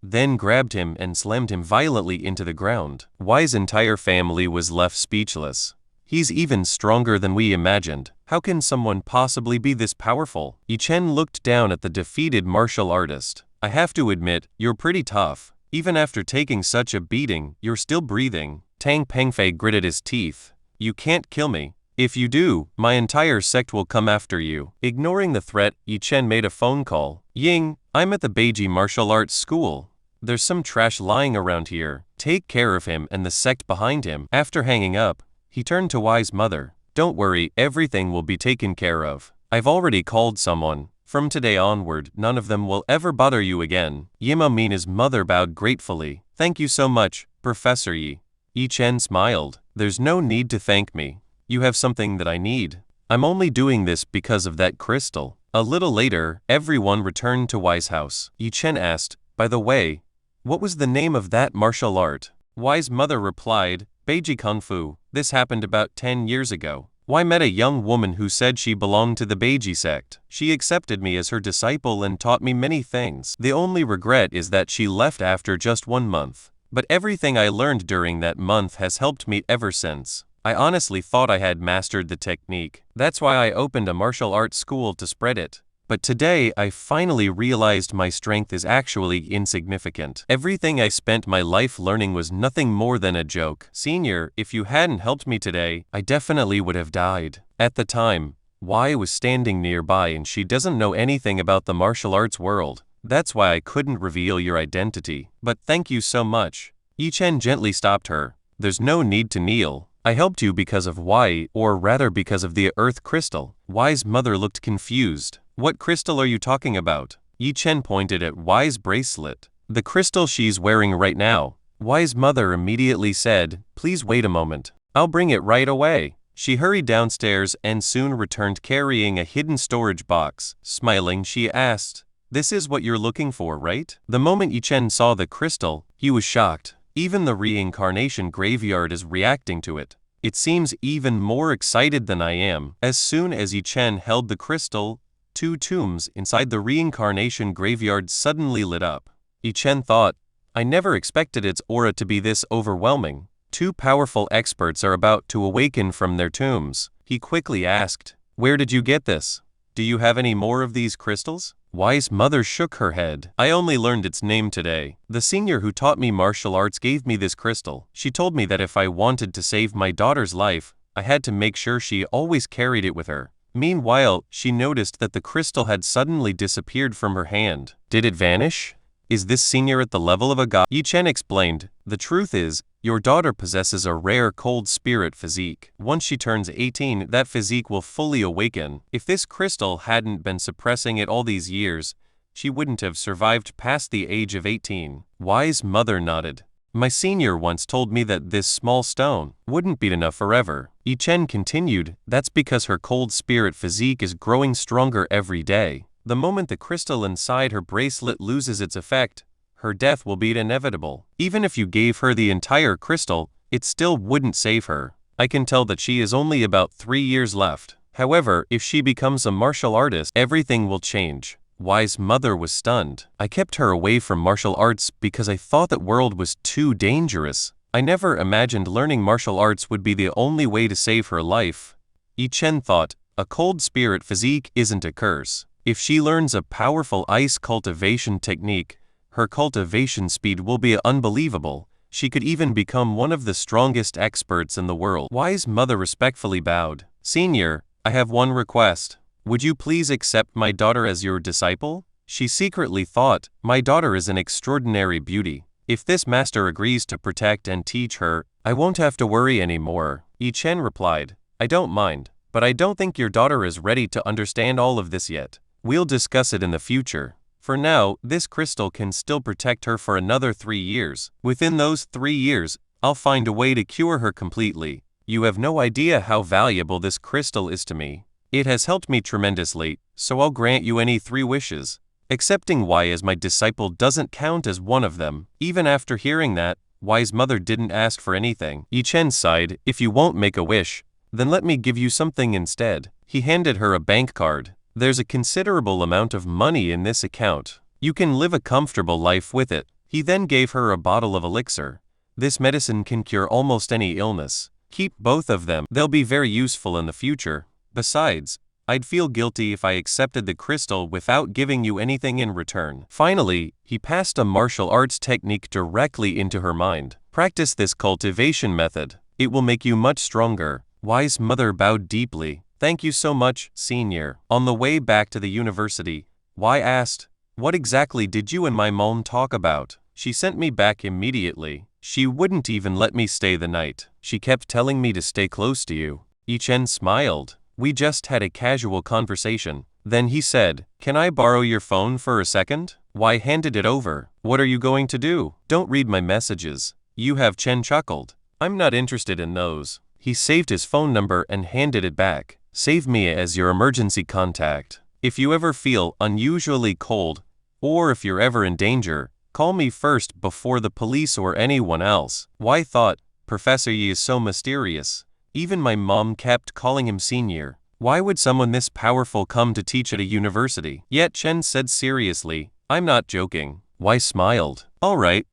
then grabbed him and slammed him violently into the ground. Wei's entire family was left speechless. "He's even stronger than we imagined. How can someone possibly be this powerful?" Yi Chen looked down at the defeated martial artist. "I have to admit, you're pretty tough. Even after taking such a beating, you're still breathing." Tang Pengfei gritted his teeth. "You can't kill me. If you do, my entire sect will come after you." Ignoring the threat, Yi Chen made a phone call. "Ying, I'm at the Beiji Martial Arts School. There's some trash lying around here. Take care of him and the sect behind him." After hanging up, he turned to Wei's mother. "Don't worry, everything will be taken care of. I've already called someone. From today onward, none of them will ever bother you again." Yima Mina's mother bowed gratefully. "Thank you so much, Professor Yi." Yi Chen smiled. "There's no need to thank me. You have something that I need. I'm only doing this because of that crystal." A little later, everyone returned to Wei's house. Yi Chen asked, "By the way, what was the name of that martial art?" Wei's mother replied, "Beiji Kung Fu. This happened about 10 years ago. Wei met a young woman who said she belonged to the Beiji sect. She accepted me as her disciple and taught me many things. The only regret is that she left after just 1 month. But everything I learned during that month has helped me ever since. I honestly thought I had mastered the technique. That's why I opened a martial arts school to spread it. But today I finally realized my strength is actually insignificant. Everything I spent my life learning was nothing more than a joke. Senior, if you hadn't helped me today, I definitely would have died." At the time, Wei was standing nearby and she doesn't know anything about the martial arts world. "That's why I couldn't reveal your identity. But thank you so much." Yi Chen gently stopped her. There's no need to kneel. I helped you because of why, or rather because of the earth crystal. Y's mother looked confused. What crystal are you talking about? Yi Chen pointed at Y's bracelet. The crystal she's wearing right now. Y's mother immediately said, please wait a moment. I'll bring it right away. She hurried downstairs and soon returned carrying a hidden storage box. Smiling, she asked, this is what you're looking for, right? The moment Yi Chen saw the crystal, he was shocked. Even the reincarnation graveyard is reacting to it. It seems even more excited than I am. As soon as Yi Chen held the crystal, 2 tombs inside the reincarnation graveyard suddenly lit up. Yi Chen thought, I never expected its aura to be this overwhelming. 2 powerful experts are about to awaken from their tombs. He quickly asked, where did you get this? Do you have any more of these crystals? Y's mother shook her head. I only learned its name today. The senior who taught me martial arts gave me this crystal. She told me that if I wanted to save my daughter's life, I had to make sure she always carried it with her. Meanwhile, she noticed that the crystal had suddenly disappeared from her hand. Did it vanish? Is this senior at the level of a god? Yi Chen explained, the truth is, your daughter possesses a rare cold spirit physique. Once she turns 18, that physique will fully awaken. If this crystal hadn't been suppressing it all these years, she wouldn't have survived past the age of 18. Y's mother nodded. My senior once told me that this small stone wouldn't be enough forever. Yi Chen continued, that's because her cold spirit physique is growing stronger every day. The moment the crystal inside her bracelet loses its effect, her death will be inevitable. Even if you gave her the entire crystal, it still wouldn't save her. I can tell that she is only about 3 years left. However, if she becomes a martial artist, everything will change. Y's mother was stunned. I kept her away from martial arts because I thought that world was too dangerous. I never imagined learning martial arts would be the only way to save her life. Yi Chen thought, a cold spirit physique isn't a curse. If she learns a powerful ice cultivation technique, her cultivation speed will be unbelievable. She could even become one of the strongest experts in the world. Y's mother respectfully bowed. Senior, I have one request. Would you please accept my daughter as your disciple? She secretly thought, my daughter is an extraordinary beauty. If this master agrees to protect and teach her, I won't have to worry anymore. Yi Chen replied, I don't mind, but I don't think your daughter is ready to understand all of this yet. We'll discuss it in the future. For now, this crystal can still protect her for another 3 years. Within those 3 years, I'll find a way to cure her completely. You have no idea how valuable this crystal is to me. It has helped me tremendously, so I'll grant you any 3 wishes. Accepting Y as my disciple doesn't count as one of them. Even after hearing that, Y's mother didn't ask for anything. Yi Chen sighed, if you won't make a wish, then let me give you something instead. He handed her a bank card. There's a considerable amount of money in this account. You can live a comfortable life with it. He then gave her a bottle of elixir. This medicine can cure almost any illness. Keep both of them. They'll be very useful in the future. Besides, I'd feel guilty if I accepted the crystal without giving you anything in return. Finally, he passed a martial arts technique directly into her mind. Practice this cultivation method. It will make you much stronger. Y's mother bowed deeply. Thank you so much, senior. On the way back to the university, Y asked, what exactly did you and my mom talk about? She sent me back immediately. She wouldn't even let me stay the night. She kept telling me to stay close to you. Yi Chen smiled. We just had a casual conversation. Then he said, can I borrow your phone for a second? Y handed it over. What are you going to do? Don't read my messages. You have. Chen chuckled. I'm not interested in those. He saved his phone number and handed it back. Save me as your emergency contact. If you ever feel unusually cold, or if you're ever in danger, call me first before the police or anyone else. Y thought, Professor Yi is so mysterious. Even my mom kept calling him senior. Why would someone this powerful come to teach at a university? Yet Chen said seriously, I'm not joking. Y smiled. All right,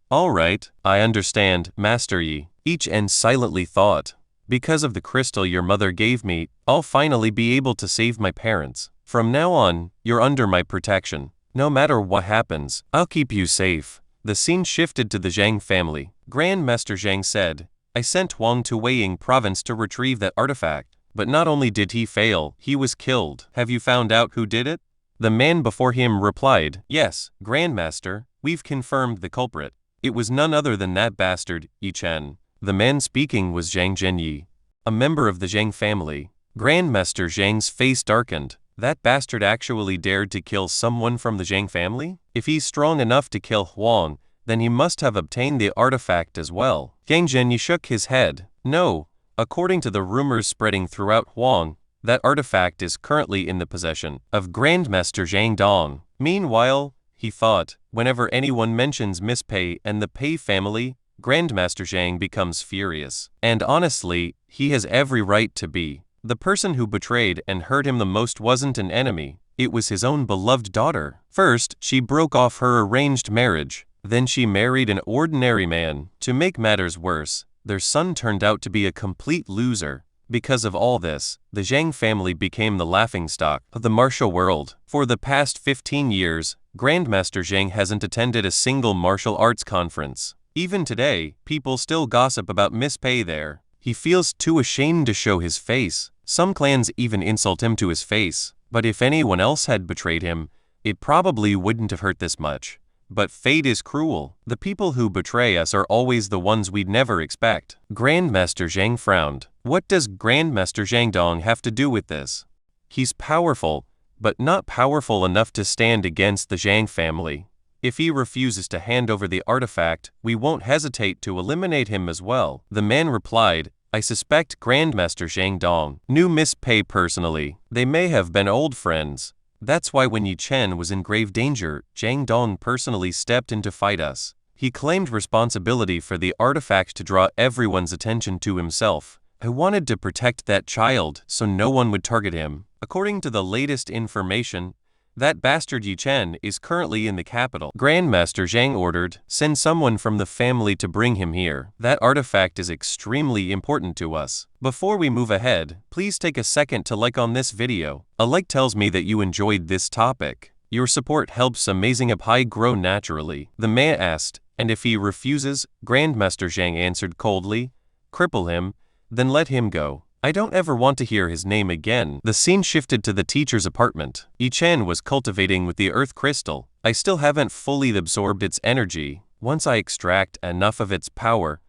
I understand, Master Yi. Each and silently thought. Because of the crystal your mother gave me, I'll finally be able to save my parents. From now on, you're under my protection. No matter what happens, I'll keep you safe. The scene shifted to the Zhang family. Grandmaster Zhang said, I sent Wang to Weiying province to retrieve that artifact. But not only did he fail, he was killed. Have you found out who did it? The man before him replied, yes, Grandmaster, we've confirmed the culprit. It was none other than that bastard, Yi Chen. The man speaking was Zhang Zhenyi, a member of the Zhang family. Grandmaster Zhang's face darkened. That bastard actually dared to kill someone from the Zhang family? If he's strong enough to kill Huang, then he must have obtained the artifact as well. Zhang Zhenyi shook his head. No, according to the rumors spreading throughout Huang, that artifact is currently in the possession of Grandmaster Zhang Dong. Meanwhile, he thought, whenever anyone mentions Miss Pei and the Pei family, Grandmaster Zhang becomes furious. And honestly, he has every right to be. The person who betrayed and hurt him the most wasn't an enemy, it was his own beloved daughter. First, she broke off her arranged marriage. Then she married an ordinary man. To make matters worse, their son turned out to be a complete loser. Because of all this, the Zhang family became the laughingstock of the martial world. For the past 15 years, Grandmaster Zhang hasn't attended a single martial arts conference. Even today, people still gossip about Miss Pei there. He feels too ashamed to show his face. Some clans even insult him to his face. But if anyone else had betrayed him, it probably wouldn't have hurt this much. But fate is cruel. The people who betray us are always the ones we'd never expect. Grandmaster Zhang frowned. What does Grandmaster Zhang Dong have to do with this? He's powerful, but not powerful enough to stand against the Zhang family. If he refuses to hand over the artifact, we won't hesitate to eliminate him as well. The man replied, I suspect Grandmaster Zhang Dong knew Miss Pei personally. They may have been old friends. That's why when Yi Chen was in grave danger, Zhang Dong personally stepped in to fight us. He claimed responsibility for the artifact to draw everyone's attention to himself. I wanted to protect that child so no one would target him. According to the latest information, that bastard Yi Chen is currently in the capital. Grandmaster Zhang ordered, send someone from the family to bring him here. That artifact is extremely important to us. Before we move ahead, please take a second to like on this video. A like tells me that you enjoyed this topic. Your support helps Amazing Up grow naturally. The man asked, and if he refuses, Grandmaster Zhang answered coldly, cripple him, then let him go. I don't ever want to hear his name again. The scene shifted to the teacher's apartment. Yi Chen was cultivating with the earth crystal. I still haven't fully absorbed its energy. Once I extract enough of its power,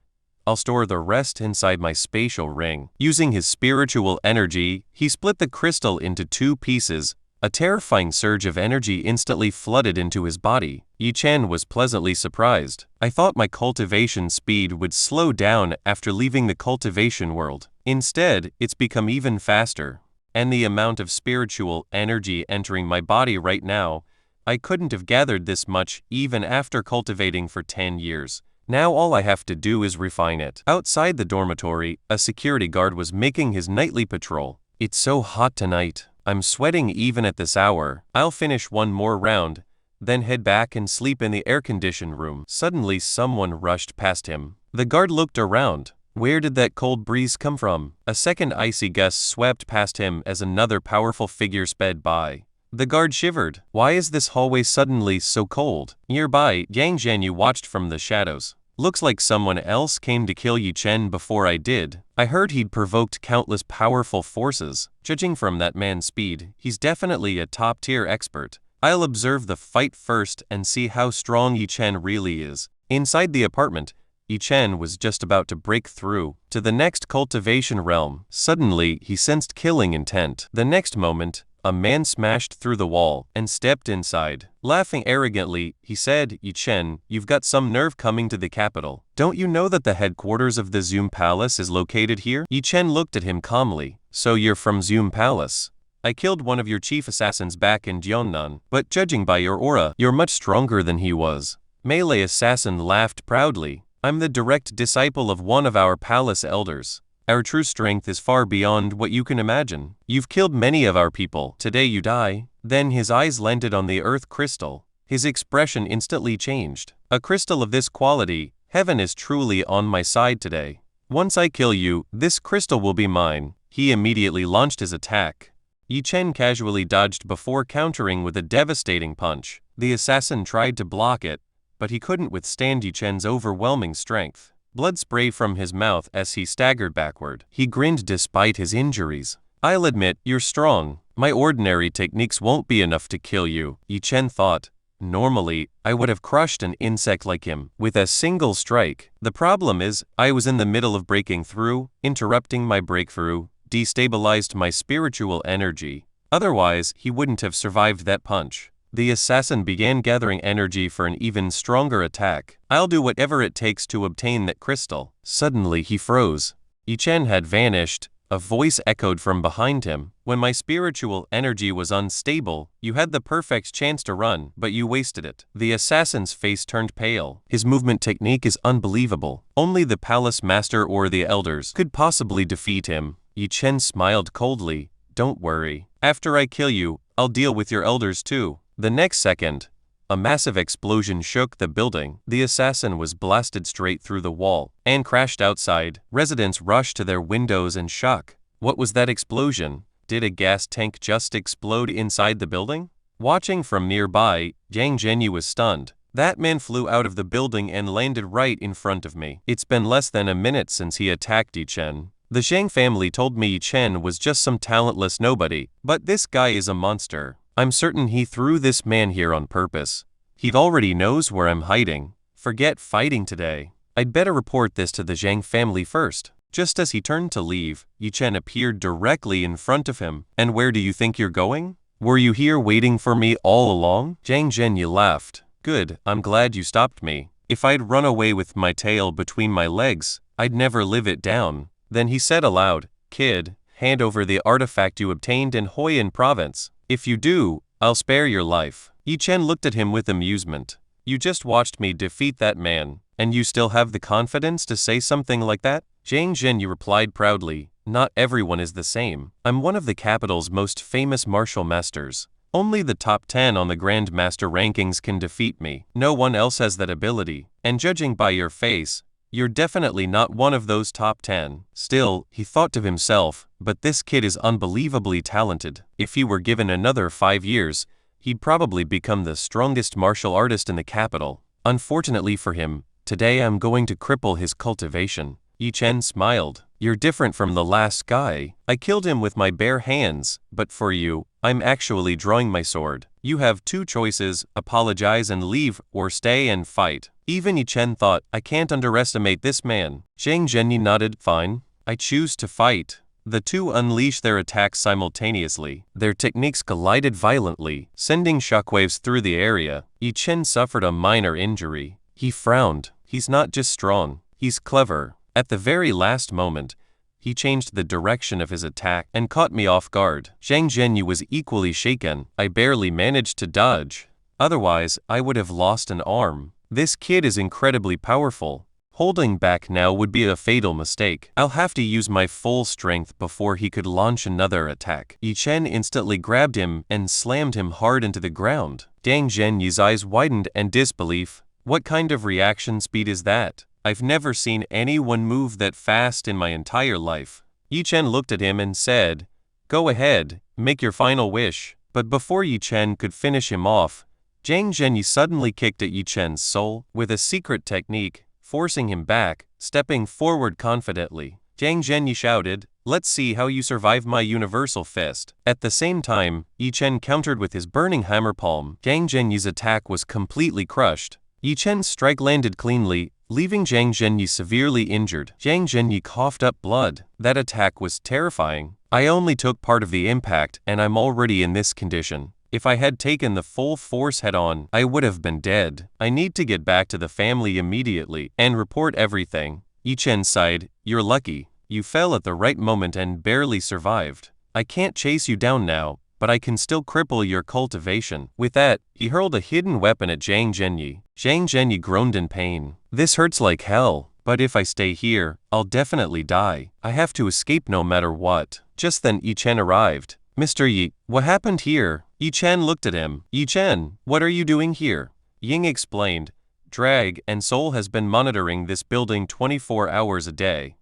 I'll store the rest inside my spatial ring. Using his spiritual energy, he split the crystal into 2 pieces. A terrifying surge of energy instantly flooded into his body. Yi Chen was pleasantly surprised. I thought my cultivation speed would slow down after leaving the cultivation world. Instead, it's become even faster. And the amount of spiritual energy entering my body right now, I couldn't have gathered this much even after cultivating for 10 years. Now all I have to do is refine it. Outside the dormitory, a security guard was making his nightly patrol. It's so hot tonight. I'm sweating even at this hour. I'll finish one more round, then head back and sleep in the air-conditioned room. Suddenly someone rushed past him. The guard looked around. Where did that cold breeze come from? A second icy gust swept past him as another powerful figure sped by. The guard shivered. Why is this hallway suddenly so cold? Nearby, Yang Zhenyu watched from the shadows. Looks like someone else came to kill Yi Chen before I did. I heard he'd provoked countless powerful forces. Judging from that man's speed, he's definitely a top-tier expert. I'll observe the fight first and see how strong Yi Chen really is. Inside the apartment, Yi Chen was just about to break through to the next cultivation realm. Suddenly, he sensed killing intent. The next moment, a man smashed through the wall and stepped inside. Laughing arrogantly, he said, Yi Chen, you've got some nerve coming to the capital. Don't you know that the headquarters of the Zoom Palace is located here? Yi Chen looked at him calmly. So you're from Zoom Palace? I killed one of your chief assassins back in Jiannan, but judging by your aura, you're much stronger than he was. Melee assassin laughed proudly. I'm the direct disciple of one of our palace elders. Our true strength is far beyond what you can imagine. You've killed many of our people. Today you die. Then his eyes landed on the earth crystal. His expression instantly changed. A crystal of this quality, heaven is truly on my side today. Once I kill you, this crystal will be mine. He immediately launched his attack. Yi Chen casually dodged before countering with a devastating punch. The assassin tried to block it, but he couldn't withstand Yi Chen's overwhelming strength. Blood sprayed from his mouth as he staggered backward. He grinned despite his injuries. I'll admit, you're strong. My ordinary techniques won't be enough to kill you, Yi Chen thought. Normally, I would have crushed an insect like him with a single strike. The problem is, I was in the middle of breaking through. Interrupting my breakthrough destabilized my spiritual energy. Otherwise, he wouldn't have survived that punch. The assassin began gathering energy for an even stronger attack. I'll do whatever it takes to obtain that crystal. Suddenly he froze. Yi-Chen had vanished. A voice echoed from behind him. When my spiritual energy was unstable, you had the perfect chance to run, but you wasted it. The assassin's face turned pale. His movement technique is unbelievable. Only the palace master or the elders could possibly defeat him. Yi-Chen smiled coldly. Don't worry. After I kill you, I'll deal with your elders too. The next second, a massive explosion shook the building. The assassin was blasted straight through the wall and crashed outside. Residents rushed to their windows in shock. What was that explosion? Did a gas tank just explode inside the building? Watching from nearby, Yang Zhenyu was stunned. That man flew out of the building and landed right in front of me. It's been less than a minute since he attacked Yi-Chen. The Zhang family told me Yi-Chen was just some talentless nobody, but this guy is a monster. I'm certain he threw this man here on purpose. He already knows where I'm hiding. Forget fighting today. I'd better report this to the Zhang family first. Just as he turned to leave, Yi-Chen appeared directly in front of him. And where do you think you're going? Were you here waiting for me all along? Zhang Zhenyu laughed. Good, I'm glad you stopped me. If I'd run away with my tail between my legs, I'd never live it down. Then he said aloud, Kid, hand over the artifact you obtained in Huayan province. If you do, I'll spare your life. Yi-Chen looked at him with amusement. You just watched me defeat that man, and you still have the confidence to say something like that? Zhang Zhenyu replied proudly, Not everyone is the same. I'm one of the capital's most famous martial masters. Only the top 10 on the Grand Master rankings can defeat me. No one else has that ability, and judging by your face, you're definitely not one of those top 10. Still, he thought to himself, but this kid is unbelievably talented. If he were given another 5 years, he'd probably become the strongest martial artist in the capital. Unfortunately for him, today I'm going to cripple his cultivation. Yi-Chen smiled. You're different from the last guy. I killed him with my bare hands, but for you, I'm actually drawing my sword. You have two choices, apologize and leave, or stay and fight. Even Yi-Chen thought, I can't underestimate this man. Zhang Zhenyu nodded, fine. I choose to fight. The two unleashed their attacks simultaneously. Their techniques collided violently, sending shockwaves through the area. Yi-Chen suffered a minor injury. He frowned. He's not just strong, he's clever. At the very last moment, he changed the direction of his attack and caught me off guard. Zhang Zhenyu was equally shaken. I barely managed to dodge. Otherwise, I would have lost an arm. This kid is incredibly powerful. Holding back now would be a fatal mistake. I'll have to use my full strength before he could launch another attack. Yi-Chen instantly grabbed him and slammed him hard into the ground. Zhang Zhenyu's eyes widened in disbelief. What kind of reaction speed is that? I've never seen anyone move that fast in my entire life. Yi-Chen looked at him and said, Go ahead, make your final wish. But before Yi-Chen could finish him off, Zhang Zhenyu suddenly kicked at Yi-Chen's soul with a secret technique, forcing him back, stepping forward confidently. Zhang Zhenyu shouted, Let's see how you survive my universal fist. At the same time, Yi-Chen countered with his burning hammer palm. Zhang Zhenyu's attack was completely crushed. Yi-Chen's strike landed cleanly, leaving Zhang Zhenyu severely injured. Zhang Zhenyu coughed up blood. That attack was terrifying. I only took part of the impact, and I'm already in this condition. If I had taken the full force head-on, I would have been dead. I need to get back to the family immediately and report everything. Yi-Chen sighed, You're lucky. You fell at the right moment and barely survived. I can't chase you down now, but I can still cripple your cultivation. With that, he hurled a hidden weapon at Zhang Zhenyu. Zhang Zhenyu groaned in pain. This hurts like hell, but if I stay here, I'll definitely die. I have to escape no matter what. Just then Yi-Chen arrived. Mr. Yi, what happened here? Yi-Chen looked at him. Yi-Chen, what are you doing here? Ying explained. Drag and Soul has been monitoring this building 24 hours a day.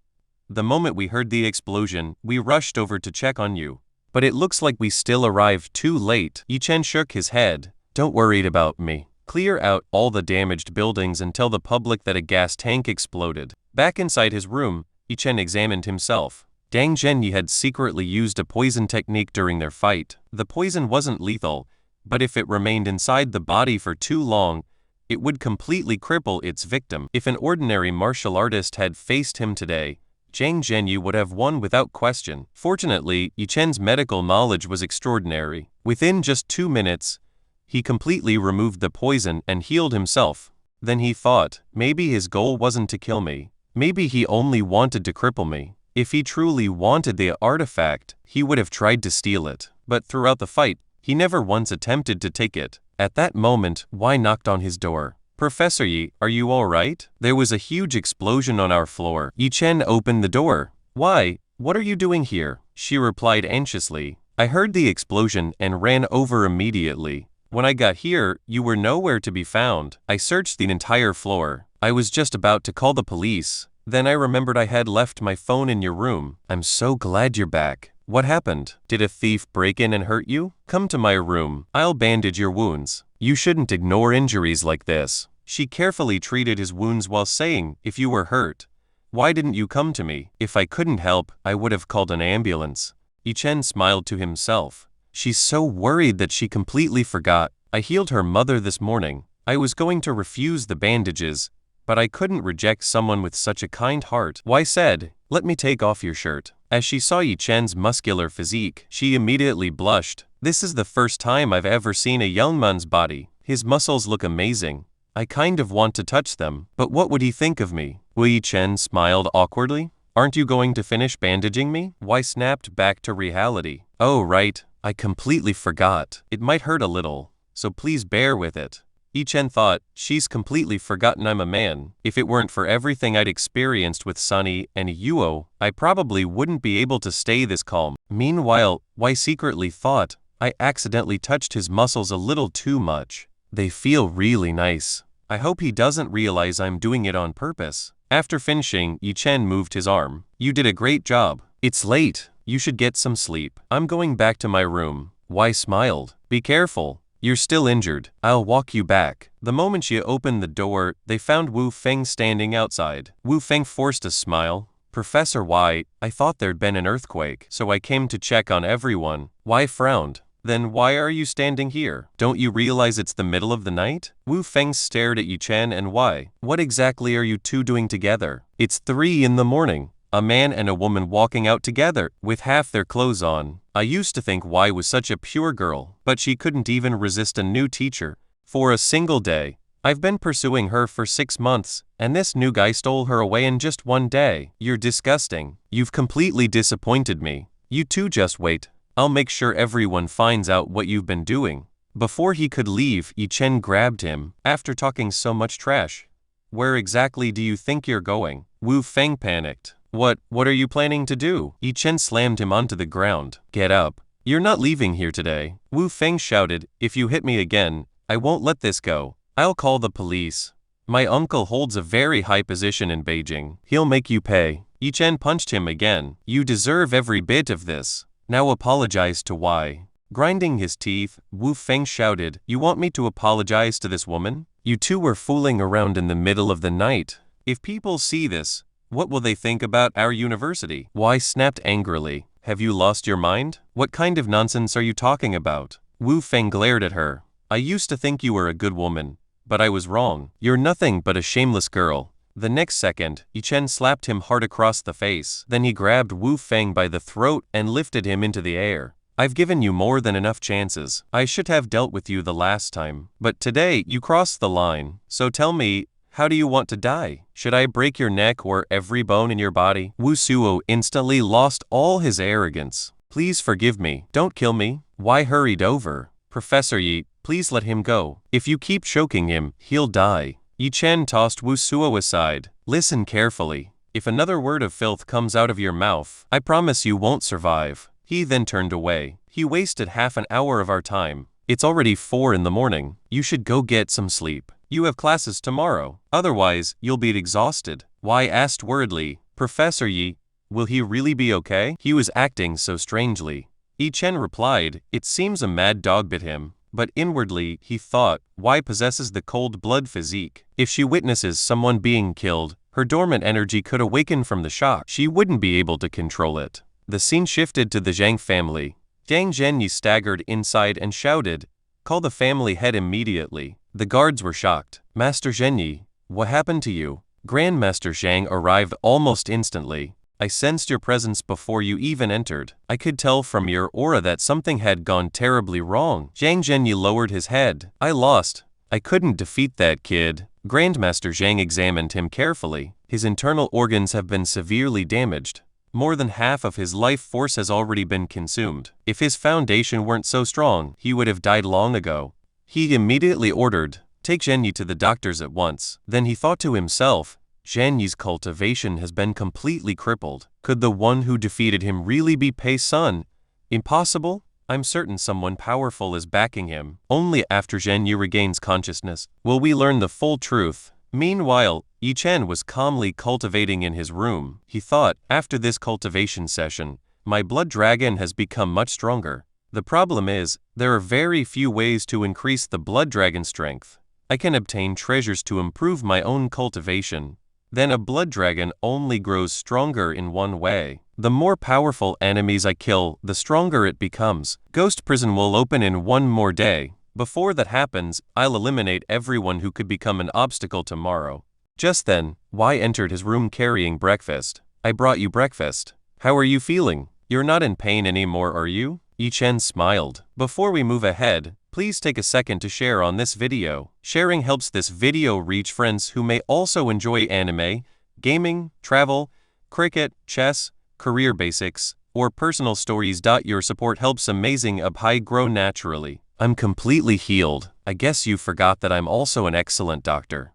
The moment we heard the explosion, we rushed over to check on you. But it looks like we still arrived too late. Yi-Chen shook his head. Don't worry about me. Clear out all the damaged buildings and tell the public that a gas tank exploded. Back inside his room, Yi-Chen examined himself. Zhang Zhenyu had secretly used a poison technique during their fight. The poison wasn't lethal. but if it remained inside the body for too long, it would completely cripple its victim. If an ordinary martial artist had faced him today, Zhang Zhenyu would have won without question. Fortunately, Yi Chen's medical knowledge was extraordinary. Within just 2 minutes, he completely removed the poison and healed himself. Then he thought, maybe his goal wasn't to kill me. Maybe he only wanted to cripple me. If he truly wanted the artifact, he would have tried to steal it. But throughout the fight, he never once attempted to take it. At that moment, Wei knocked on his door. Professor Yi, are you all right? There was a huge explosion on our floor. Yi Chen opened the door. Why? What are you doing here? She replied anxiously. I heard the explosion and ran over immediately. When I got here, you were nowhere to be found. I searched the entire floor. I was just about to call the police. Then I remembered I had left my phone in your room. I'm so glad you're back. What happened? Did a thief break in and hurt you? Come to my room. I'll bandage your wounds. You shouldn't ignore injuries like this. She carefully treated his wounds while saying, if you were hurt, why didn't you come to me? If I couldn't help, I would have called an ambulance. Yi Chen smiled to himself. She's so worried that she completely forgot. I healed her mother this morning. I was going to refuse the bandages, but I couldn't reject someone with such a kind heart. Wei said, let me take off your shirt. As she saw Yi Chen's muscular physique, she immediately blushed. This is the first time I've ever seen a young man's body. His muscles look amazing. I kind of want to touch them, but what would he think of me? Yi Chen smiled awkwardly. Aren't you going to finish bandaging me? Wei snapped back to reality. Oh right, I completely forgot. It might hurt a little, so please bear with it. Yi Chen thought, she's completely forgotten I'm a man. If it weren't for everything I'd experienced with Sunny and Yuo, I probably wouldn't be able to stay this calm. Meanwhile, Wei secretly thought, I accidentally touched his muscles a little too much. They feel really nice. I hope he doesn't realize I'm doing it on purpose. After finishing, Yi Chen moved his arm. You did a great job. It's late. You should get some sleep. I'm going back to my room. Wei smiled. Be careful. You're still injured. I'll walk you back. The moment she opened the door, they found Wu Feng standing outside. Wu Feng forced a smile. Professor Wei, I thought there'd been an earthquake, so I came to check on everyone. Wei frowned. Then why are you standing here? Don't you realize it's the middle of the night? Wu Feng stared at Yi Chen and Wei. What exactly are you two doing together? It's 3 in the morning. A man and a woman walking out together, with half their clothes on. I used to think Wei was such a pure girl, but she couldn't even resist a new teacher for a single day. I've been pursuing her for 6 months, and this new guy stole her away in just 1 day. You're disgusting. You've completely disappointed me. You two just wait. I'll make sure everyone finds out what you've been doing. Before he could leave, Yi Chen grabbed him. After talking so much trash, where exactly do you think you're going? Wu Feng panicked. What are you planning to do? Yi Chen slammed him onto the ground. Get up. You're not leaving here today. Wu Feng shouted, if you hit me again, I won't let this go. I'll call the police. My uncle holds a very high position in Beijing. He'll make you pay. Yi Chen punched him again. You deserve every bit of this. Now apologize to Wei. Grinding his teeth, Wu Feng shouted, you want me to apologize to this woman? You two were fooling around in the middle of the night. If people see this, what will they think about our university? Wei snapped angrily. Have you lost your mind? What kind of nonsense are you talking about? Wu Feng glared at her. I used to think you were a good woman, but I was wrong. You're nothing but a shameless girl. The next second, Yi Chen slapped him hard across the face. Then he grabbed Wu Feng by the throat and lifted him into the air. I've given you more than enough chances. I should have dealt with you the last time. But today, you crossed the line. So tell me, how do you want to die? Should I break your neck or every bone in your body? Wu Suo instantly lost all his arrogance. Please forgive me. Don't kill me. Wei hurried over. Professor Yi, please let him go. If you keep choking him, he'll die. Yi Chen tossed Wu Suo aside. Listen carefully. If another word of filth comes out of your mouth, I promise you won't survive. He then turned away. He wasted half an hour of our time. It's already 4 in the morning. You should go get some sleep. You have classes tomorrow. Otherwise, you'll be exhausted. Wei asked worriedly. Professor Yi, will he really be okay? He was acting so strangely. Yi Chen replied, it seems a mad dog bit him. But inwardly, he thought, Wei possesses the cold blood physique. If she witnesses someone being killed, her dormant energy could awaken from the shock. She wouldn't be able to control it. The scene shifted to the Zhang family. Zhang Zhenyi staggered inside and shouted, Call the family head immediately. The guards were shocked. Master Zhenyi, what happened to you? Grandmaster Zhang arrived almost instantly. I sensed your presence before you even entered. I could tell from your aura that something had gone terribly wrong. Zhang Zhenyi lowered his head. I lost. I couldn't defeat that kid. Grandmaster Zhang examined him carefully. His internal organs have been severely damaged. More than half of his life force has already been consumed. If his foundation weren't so strong, he would have died long ago. He immediately ordered, "Take Zhenyi to the doctors at once." Then he thought to himself, Zhenyi's cultivation has been completely crippled. Could the one who defeated him really be Pei's son? Impossible? I'm certain someone powerful is backing him. Only after Zhenyi regains consciousness will we learn the full truth. Meanwhile, Yi Chen was calmly cultivating in his room. He thought, after this cultivation session, my blood dragon has become much stronger. The problem is, there are very few ways to increase the blood dragon strength. I can obtain treasures to improve my own cultivation. Then a blood dragon only grows stronger in one way. The more powerful enemies I kill, the stronger it becomes. Ghost Prison will open in one more day. Before that happens, I'll eliminate everyone who could become an obstacle tomorrow. Just then, Wei entered his room carrying breakfast. I brought you breakfast. How are you feeling? You're not in pain anymore, are you? Yi Chen smiled. Before we move ahead, please take a second to share on this video. Sharing helps this video reach friends who may also enjoy anime, gaming, travel, cricket, chess, career basics, or personal stories. Your support helps Amazing Abhi grow naturally. I'm completely healed. I guess you forgot that I'm also an excellent doctor.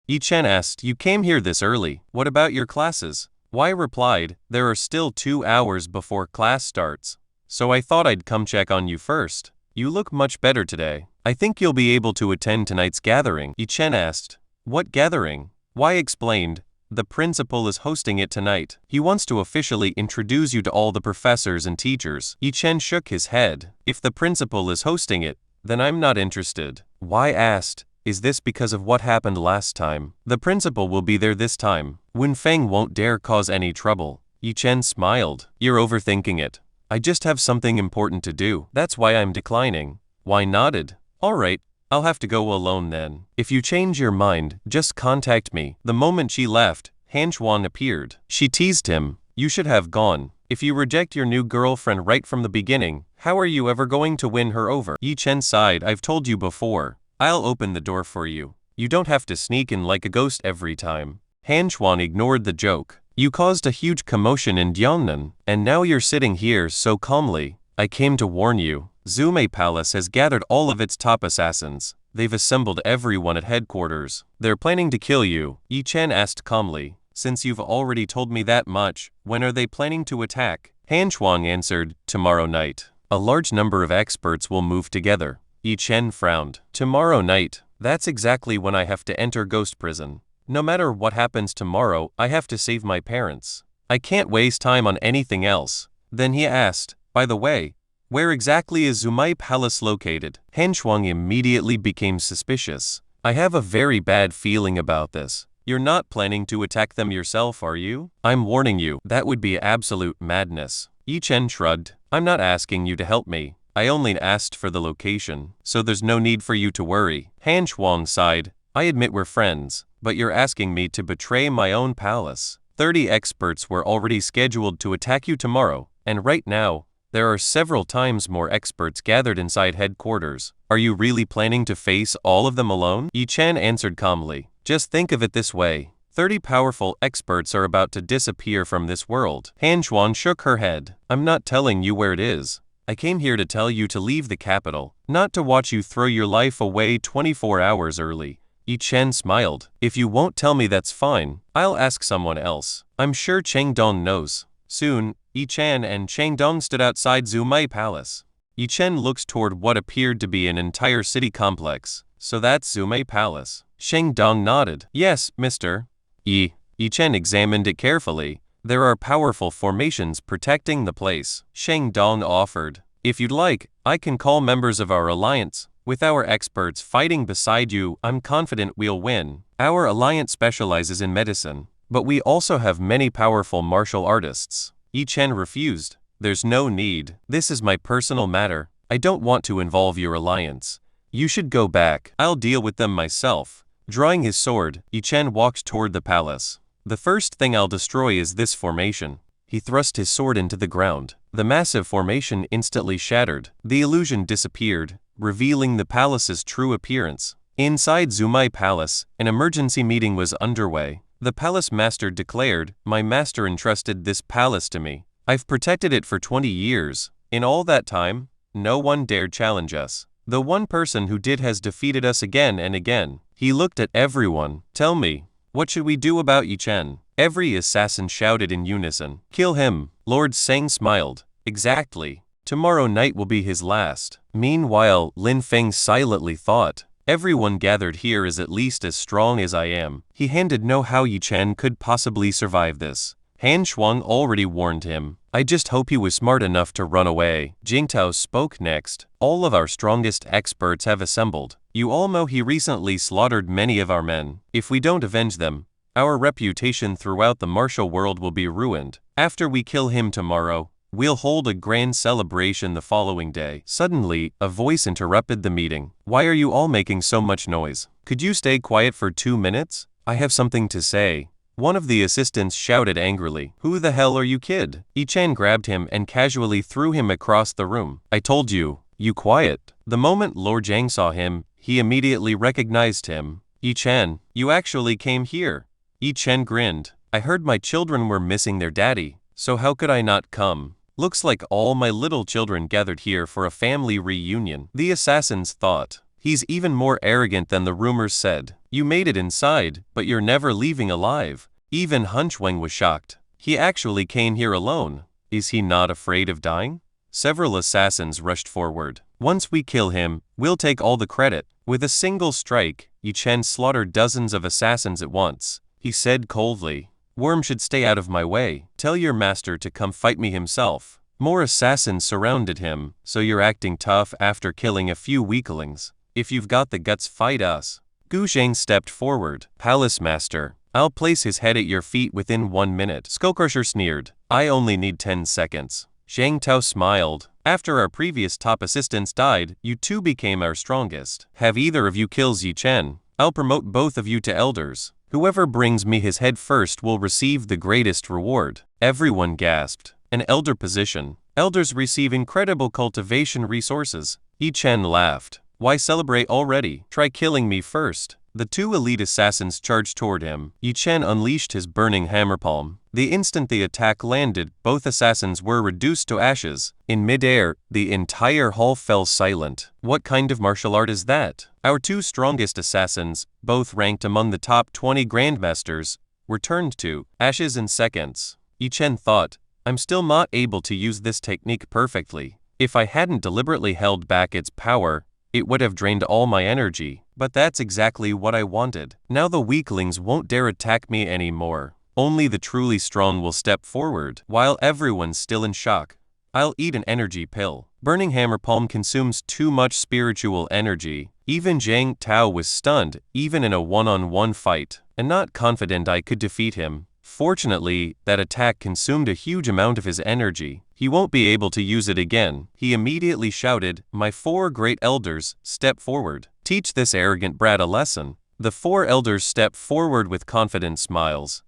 Yi Chen asked, you came here this early. What about your classes? Wei replied, there are still 2 hours before class starts. So I thought I'd come check on you first. You look much better today. I think you'll be able to attend tonight's gathering. Yi Chen asked, what gathering? Wei explained, the principal is hosting it tonight. He wants to officially introduce you to all the professors and teachers. Yi Chen shook his head. If the principal is hosting it, then I'm not interested. Wei asked, is this because of what happened last time? The principal will be there this time. Wen Feng won't dare cause any trouble. Yi Chen smiled. You're overthinking it. I just have something important to do. That's why I'm declining. Wei nodded. Alright, I'll have to go alone then. If you change your mind, just contact me. The moment she left, Han Xuan appeared. She teased him. You should have gone. If you reject your new girlfriend right from the beginning, how are you ever going to win her over? Yi Chen sighed. I've told you before. I'll open the door for you. You don't have to sneak in like a ghost every time. Han Xuan ignored the joke. You caused a huge commotion in Jiangnan, and now you're sitting here so calmly. I came to warn you. Zume Palace has gathered all of its top assassins. They've assembled everyone at headquarters. They're planning to kill you. Yi Chen asked calmly. Since you've already told me that much, when are they planning to attack? Han Xuan answered, tomorrow night. A large number of experts will move together. Yi Chen frowned. Tomorrow night. That's exactly when I have to enter Ghost Prison. No matter what happens tomorrow, I have to save my parents. I can't waste time on anything else. Then he asked, by the way, where exactly is Zumai Palace located? Han Xuan immediately became suspicious. I have a very bad feeling about this. You're not planning to attack them yourself, are you? I'm warning you, that would be absolute madness. Yi Chen shrugged. I'm not asking you to help me. I only asked for the location, so there's no need for you to worry. Han Xuan sighed. I admit we're friends, but you're asking me to betray my own palace. 30 experts were already scheduled to attack you tomorrow, and right now, there are several times more experts gathered inside headquarters. Are you really planning to face all of them alone? Yi Chen answered calmly. Just think of it this way. 30 powerful experts are about to disappear from this world. Han Xuan shook her head. I'm not telling you where it is. I came here to tell you to leave the capital, not to watch you throw your life away 24 hours early. Yi Chen smiled. If you won't tell me, that's fine. I'll ask someone else. I'm sure Cheng Dong knows. Soon, Yi Chen and Cheng Dong stood outside Zumei Palace. Yi Chen looked toward what appeared to be an entire city complex. So that's Zumei Palace. Cheng Dong nodded. Yes, mister. Yi Chen examined it carefully. There are powerful formations protecting the place. Cheng Dong offered. If you'd like, I can call members of our alliance. With our experts fighting beside you, I'm confident we'll win. Our alliance specializes in medicine, but we also have many powerful martial artists. Yi Chen refused. There's no need. This is my personal matter. I don't want to involve your alliance. You should go back. I'll deal with them myself. Drawing his sword, Yi Chen walked toward the palace. The first thing I'll destroy is this formation. He thrust his sword into the ground. The massive formation instantly shattered. The illusion disappeared, revealing the palace's true appearance. Inside Zumai Palace, an emergency meeting was underway. The palace master declared, "My master entrusted this palace to me. I've protected it for 20 years. In all that time, no one dared challenge us. The one person who did has defeated us again and again." He looked at everyone. "Tell me, what should we do about Yi Chen?" Every assassin shouted in unison. "Kill him." Lord Sang smiled. "Exactly. Tomorrow night will be his last." Meanwhile, Lin Feng silently thought, "Everyone gathered here is at least as strong as I am." He didn't know how Yi Chen could possibly survive this. Han Shuang already warned him. "I just hope he was smart enough to run away." Jingtao spoke next. "All of our strongest experts have assembled. You all know he recently slaughtered many of our men. If we don't avenge them, our reputation throughout the martial world will be ruined. After we kill him tomorrow, we'll hold a grand celebration the following day." Suddenly, a voice interrupted the meeting. "Why are you all making so much noise? Could you stay quiet for 2 minutes? I have something to say." One of the assistants shouted angrily. "Who the hell are you, kid?" Yi Chen grabbed him and casually threw him across the room. "I told you, you quiet." The moment Lord Zhang saw him, he immediately recognized him. "Yi Chen, you actually came here." Yi Chen grinned. "I heard my children were missing their daddy, so how could I not come? Looks like all my little children gathered here for a family reunion." The assassins thought, "He's even more arrogant than the rumors said. You made it inside, but you're never leaving alive." Even Han Shuang was shocked. "He actually came here alone. Is he not afraid of dying?" Several assassins rushed forward. "Once we kill him, we'll take all the credit." With a single strike, Yi Chen slaughtered dozens of assassins at once. He said coldly, "Worm should stay out of my way. Tell your master to come fight me himself." More assassins surrounded him. "So you're acting tough after killing a few weaklings. If you've got the guts, fight us." Gu Zhang stepped forward. "Palace master, I'll place his head at your feet within 1 minute." Skullcrusher sneered. "I only need 10 seconds. Zhang Tao smiled. "After our previous top assistants died, you two became our strongest. Have either of you kills Yi Chen. I'll promote both of you to elders. Whoever brings me his head first will receive the greatest reward." Everyone gasped. An elder position. Elders receive incredible cultivation resources. Yi Chen laughed. "Why celebrate already? Try killing me first." The two elite assassins charged toward him. Yi Chen unleashed his burning hammer palm. The instant the attack landed, both assassins were reduced to ashes. In midair, the entire hall fell silent. "What kind of martial art is that?" Our two strongest assassins, both ranked among the top 20 grandmasters, were turned to ashes in seconds. Yi Chen thought, "I'm still not able to use this technique perfectly. If I hadn't deliberately held back its power, it would have drained all my energy. But that's exactly what I wanted. Now the weaklings won't dare attack me anymore. Only the truly strong will step forward." While everyone's still in shock, "I'll eat an energy pill." Burning hammer palm consumes too much spiritual energy. Even Zhang Tao was stunned, even in a one-on-one fight, and not confident I could defeat him. Fortunately, that attack consumed a huge amount of his energy. He won't be able to use it again. He immediately shouted, "My 4 great elders, step forward. Teach this arrogant brat a lesson." The 4 elders stepped forward with confident smiles.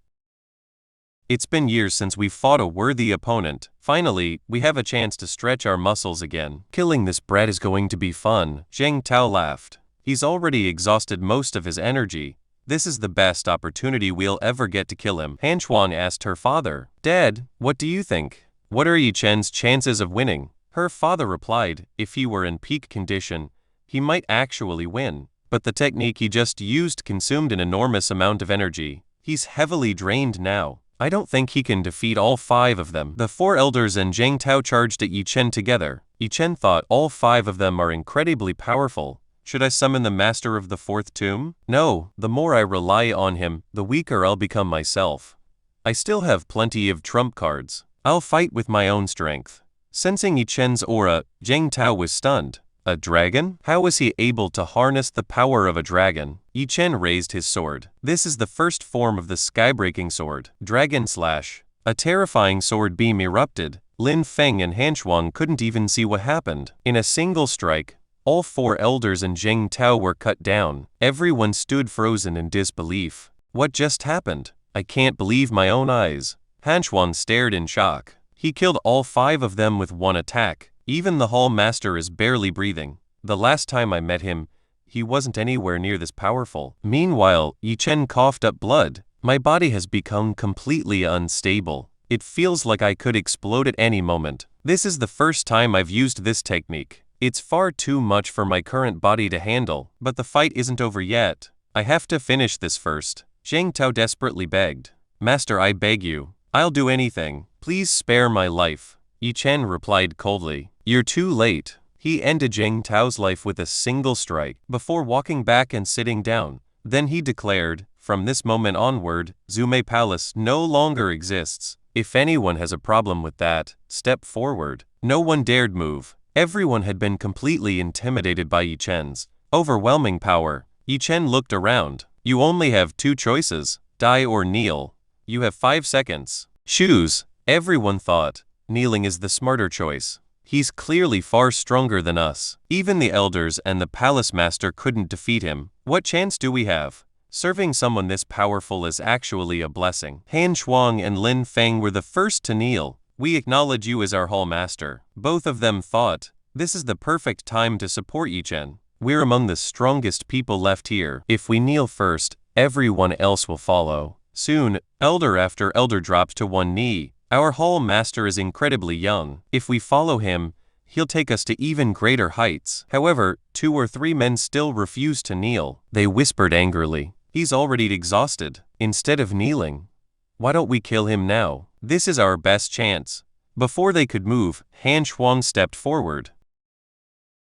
"It's been years since we fought a worthy opponent. Finally, we have a chance to stretch our muscles again. Killing this brat is going to be fun." Zhang Tao laughed. "He's already exhausted most of his energy. This is the best opportunity we'll ever get to kill him." Han Shuang asked her father, "Dad, what do you think? What are Yi Chen's chances of winning?" Her father replied, "If he were in peak condition, he might actually win. But the technique he just used consumed an enormous amount of energy. He's heavily drained now. I don't think he can defeat all 5 of them." The 4 elders and Zhang Tao charged at Yi Chen together. Yi Chen thought, "All 5 of them are incredibly powerful. Should I summon the master of the 4th tomb? No, the more I rely on him, the weaker I'll become myself. I still have plenty of trump cards. I'll fight with my own strength." Sensing Yi Chen's aura, Zhang Tao was stunned. A dragon? How was he able to harness the power of a dragon? Yi Chen raised his sword. This is the first form of the skybreaking sword, Dragon Slash. A terrifying sword beam erupted. Lin Feng and Han Shuang couldn't even see what happened. In a single strike, all 4 elders and Zheng Tao were cut down. Everyone stood frozen in disbelief. What just happened? I can't believe my own eyes. Han Shuang stared in shock. He killed all 5 of them with one attack. Even the Hall Master is barely breathing. The last time I met him, he wasn't anywhere near this powerful. Meanwhile, Yi Chen coughed up blood. My body has become completely unstable. It feels like I could explode at any moment. This is the first time I've used this technique. It's far too much for my current body to handle, but the fight isn't over yet. I have to finish this first. Zheng Tao desperately begged. Master, I beg you. I'll do anything. Please spare my life. Yi Chen replied coldly. You're too late. He ended Zheng Tao's life with a single strike, before walking back and sitting down. Then he declared, from this moment onward, Zume Palace no longer exists. If anyone has a problem with that, step forward. No one dared move. Everyone had been completely intimidated by Yi Chen's overwhelming power. Yi Chen looked around. You only have 2 choices, die or kneel. You have 5 seconds. Choose. Everyone thought, kneeling is the smarter choice. He's clearly far stronger than us. Even the elders and the palace master couldn't defeat him. What chance do we have? Serving someone this powerful is actually a blessing. Han Shuang and Lin Feng were the first to kneel. We acknowledge you as our hall master. Both of them thought, this is the perfect time to support Yi Chen. We're among the strongest people left here. If we kneel first, everyone else will follow. Soon, elder after elder dropped to one knee. Our hall master is incredibly young. If we follow him, he'll take us to even greater heights. However, 2 or 3 men still refused to kneel. They whispered angrily. He's already exhausted. Instead of kneeling, why don't we kill him now? This is our best chance. Before they could move, Han Shuang stepped forward.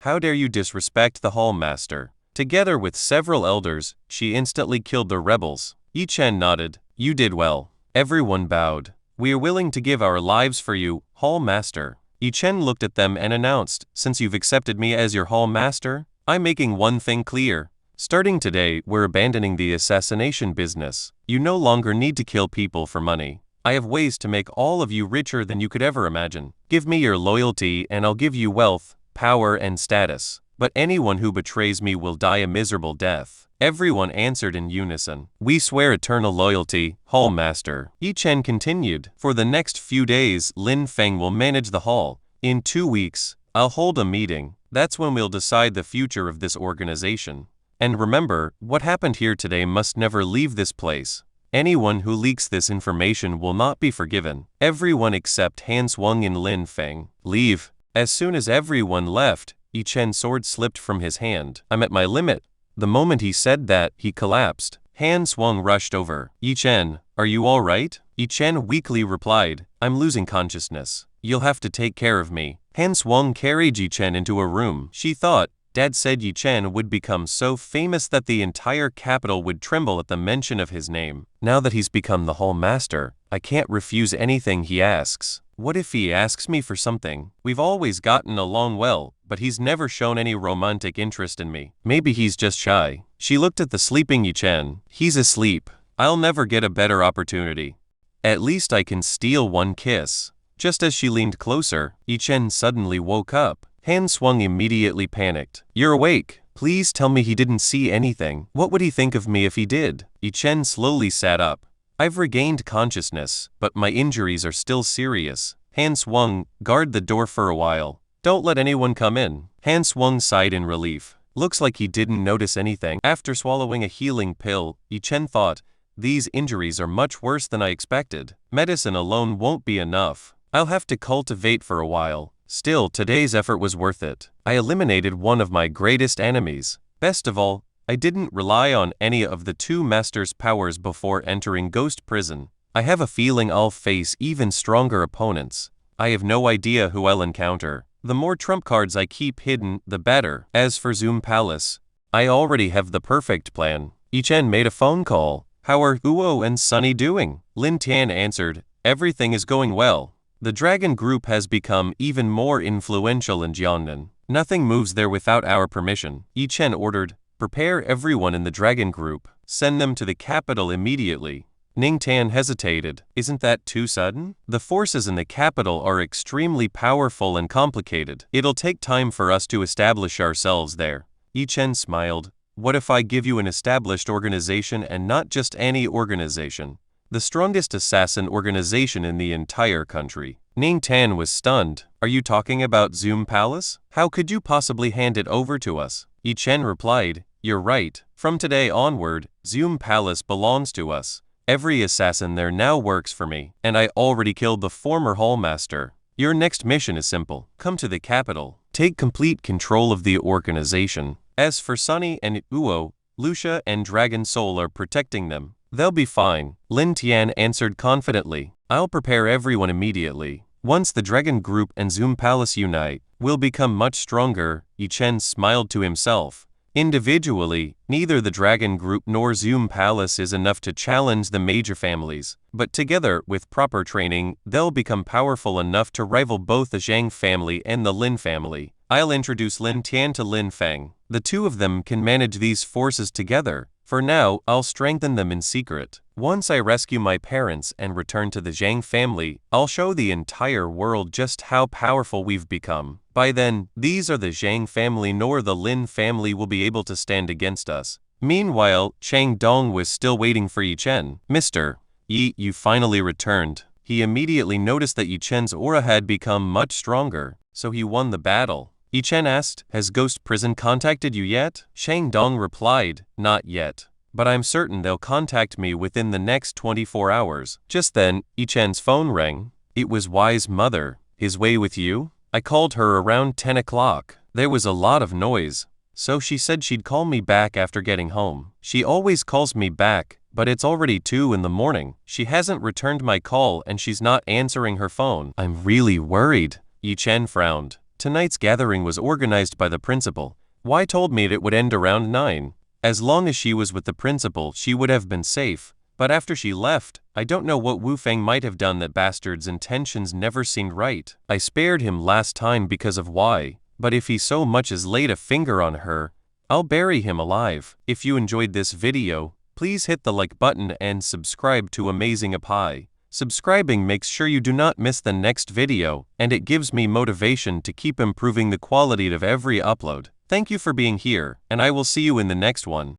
How dare you disrespect the hall master? Together with several elders, she instantly killed the rebels. Yi Chen nodded. You did well. Everyone bowed. We are willing to give our lives for you, hall master. Yi Chen looked at them and announced, since you've accepted me as your hall master, I'm making one thing clear. Starting today, we're abandoning the assassination business. You no longer need to kill people for money. I have ways to make all of you richer than you could ever imagine. Give me your loyalty and I'll give you wealth, power and status. But anyone who betrays me will die a miserable death. Everyone answered in unison. We swear eternal loyalty, hall master. Yi Chen continued. For the next few days, Lin Feng will manage the hall. In 2 weeks, I'll hold a meeting. That's when we'll decide the future of this organization. And remember, what happened here today must never leave this place. Anyone who leaks this information will not be forgiven. Everyone except Han Shuang and Lin Feng. Leave. As soon as everyone left, Yi Chen's sword slipped from his hand. I'm at my limit. The moment he said that, he collapsed. Han Shuang rushed over. Yi Chen, are you all right? Yi Chen weakly replied, I'm losing consciousness. You'll have to take care of me. Han Shuang carried Yi Chen into a room. She thought, Dad said Yi Chen would become so famous that the entire capital would tremble at the mention of his name. Now that he's become the hall master, I can't refuse anything he asks. What if he asks me for something? We've always gotten along well, but he's never shown any romantic interest in me. Maybe he's just shy. She looked at the sleeping Yi Chen. He's asleep. I'll never get a better opportunity. At least I can steal one kiss. Just as she leaned closer, Yi Chen suddenly woke up. Han Shuang immediately panicked. You're awake. Please tell me he didn't see anything. What would he think of me if he did? Yi Chen slowly sat up. I've regained consciousness, but my injuries are still serious. Han Shuang, guard the door for a while. Don't let anyone come in. Han Shuang sighed in relief. Looks like he didn't notice anything. After swallowing a healing pill, Yi Chen thought, these injuries are much worse than I expected. Medicine alone won't be enough. I'll have to cultivate for a while. Still, today's effort was worth it. I eliminated one of my greatest enemies. Best of all, I didn't rely on any of the 2 masters' powers before entering Ghost Prison. I have a feeling I'll face even stronger opponents. I have no idea who I'll encounter. The more trump cards I keep hidden, the better. As for Zoom Palace, I already have the perfect plan. Yi Chen made a phone call. How are Huo and Sunny doing? Lin Tian answered, everything is going well. The Dragon Group has become even more influential in Jiangnan. Nothing moves there without our permission. Yi Chen ordered, prepare everyone in the Dragon Group. Send them to the capital immediately. Ning Tan hesitated. Isn't that too sudden? The forces in the capital are extremely powerful and complicated. It'll take time for us to establish ourselves there. Yi Chen smiled. What if I give you an established organization and not just any organization? The strongest assassin organization in the entire country. Ning Tan was stunned. Are you talking about Zoom Palace? How could you possibly hand it over to us? Yi Chen replied, You're right. From today onward, Zoom Palace belongs to us. Every assassin there now works for me, and I already killed the former hallmaster. Your next mission is simple. Come to the capital. Take complete control of the organization. As for Sunny and Uo, Lucia and Dragon Soul are protecting them. They'll be fine. Lin Tian answered confidently. I'll prepare everyone immediately. Once the Dragon Group and Zoom Palace unite, we'll become much stronger. Yi Chen smiled to himself. Individually, neither the Dragon Group nor Zoom Palace is enough to challenge the major families, but together, with proper training, they'll become powerful enough to rival both the Zhang family and the Lin family. I'll introduce Lin Tian to Lin Feng. The two of them can manage these forces together. For now, I'll strengthen them in secret. Once I rescue my parents and return to the Zhang family, I'll show the entire world just how powerful we've become. By then, these are the Zhang family nor the Lin family will be able to stand against us. Meanwhile, Chang Dong was still waiting for Yi Chen. Mr. Yi, you finally returned. He immediately noticed that Yi Chen's aura had become much stronger, so he won the battle. Yi Chen asked, Has Ghost Prison contacted you yet? Shang Dong replied, Not yet. But I'm certain they'll contact me within the next 24 hours. Just then, Yi Chen's phone rang. It was Wise Mother. His way with you? I called her around 10 o'clock. There was a lot of noise. So she said she'd call me back after getting home. She always calls me back, but it's already 2 in the morning. She hasn't returned my call and she's not answering her phone. I'm really worried. Yi Chen frowned. Tonight's gathering was organized by the principal. Why told me it would end around 9? As long as she was with the principal, she would have been safe. But after she left, I don't know what Wu Feng might have done. That bastard's intentions never seemed right. I spared him last time because of why, but if he so much as laid a finger on her, I'll bury him alive. If you enjoyed this video, please hit the like button and subscribe to Amazing Pie. Subscribing makes sure you do not miss the next video, and it gives me motivation to keep improving the quality of every upload. Thank you for being here, and I will see you in the next one.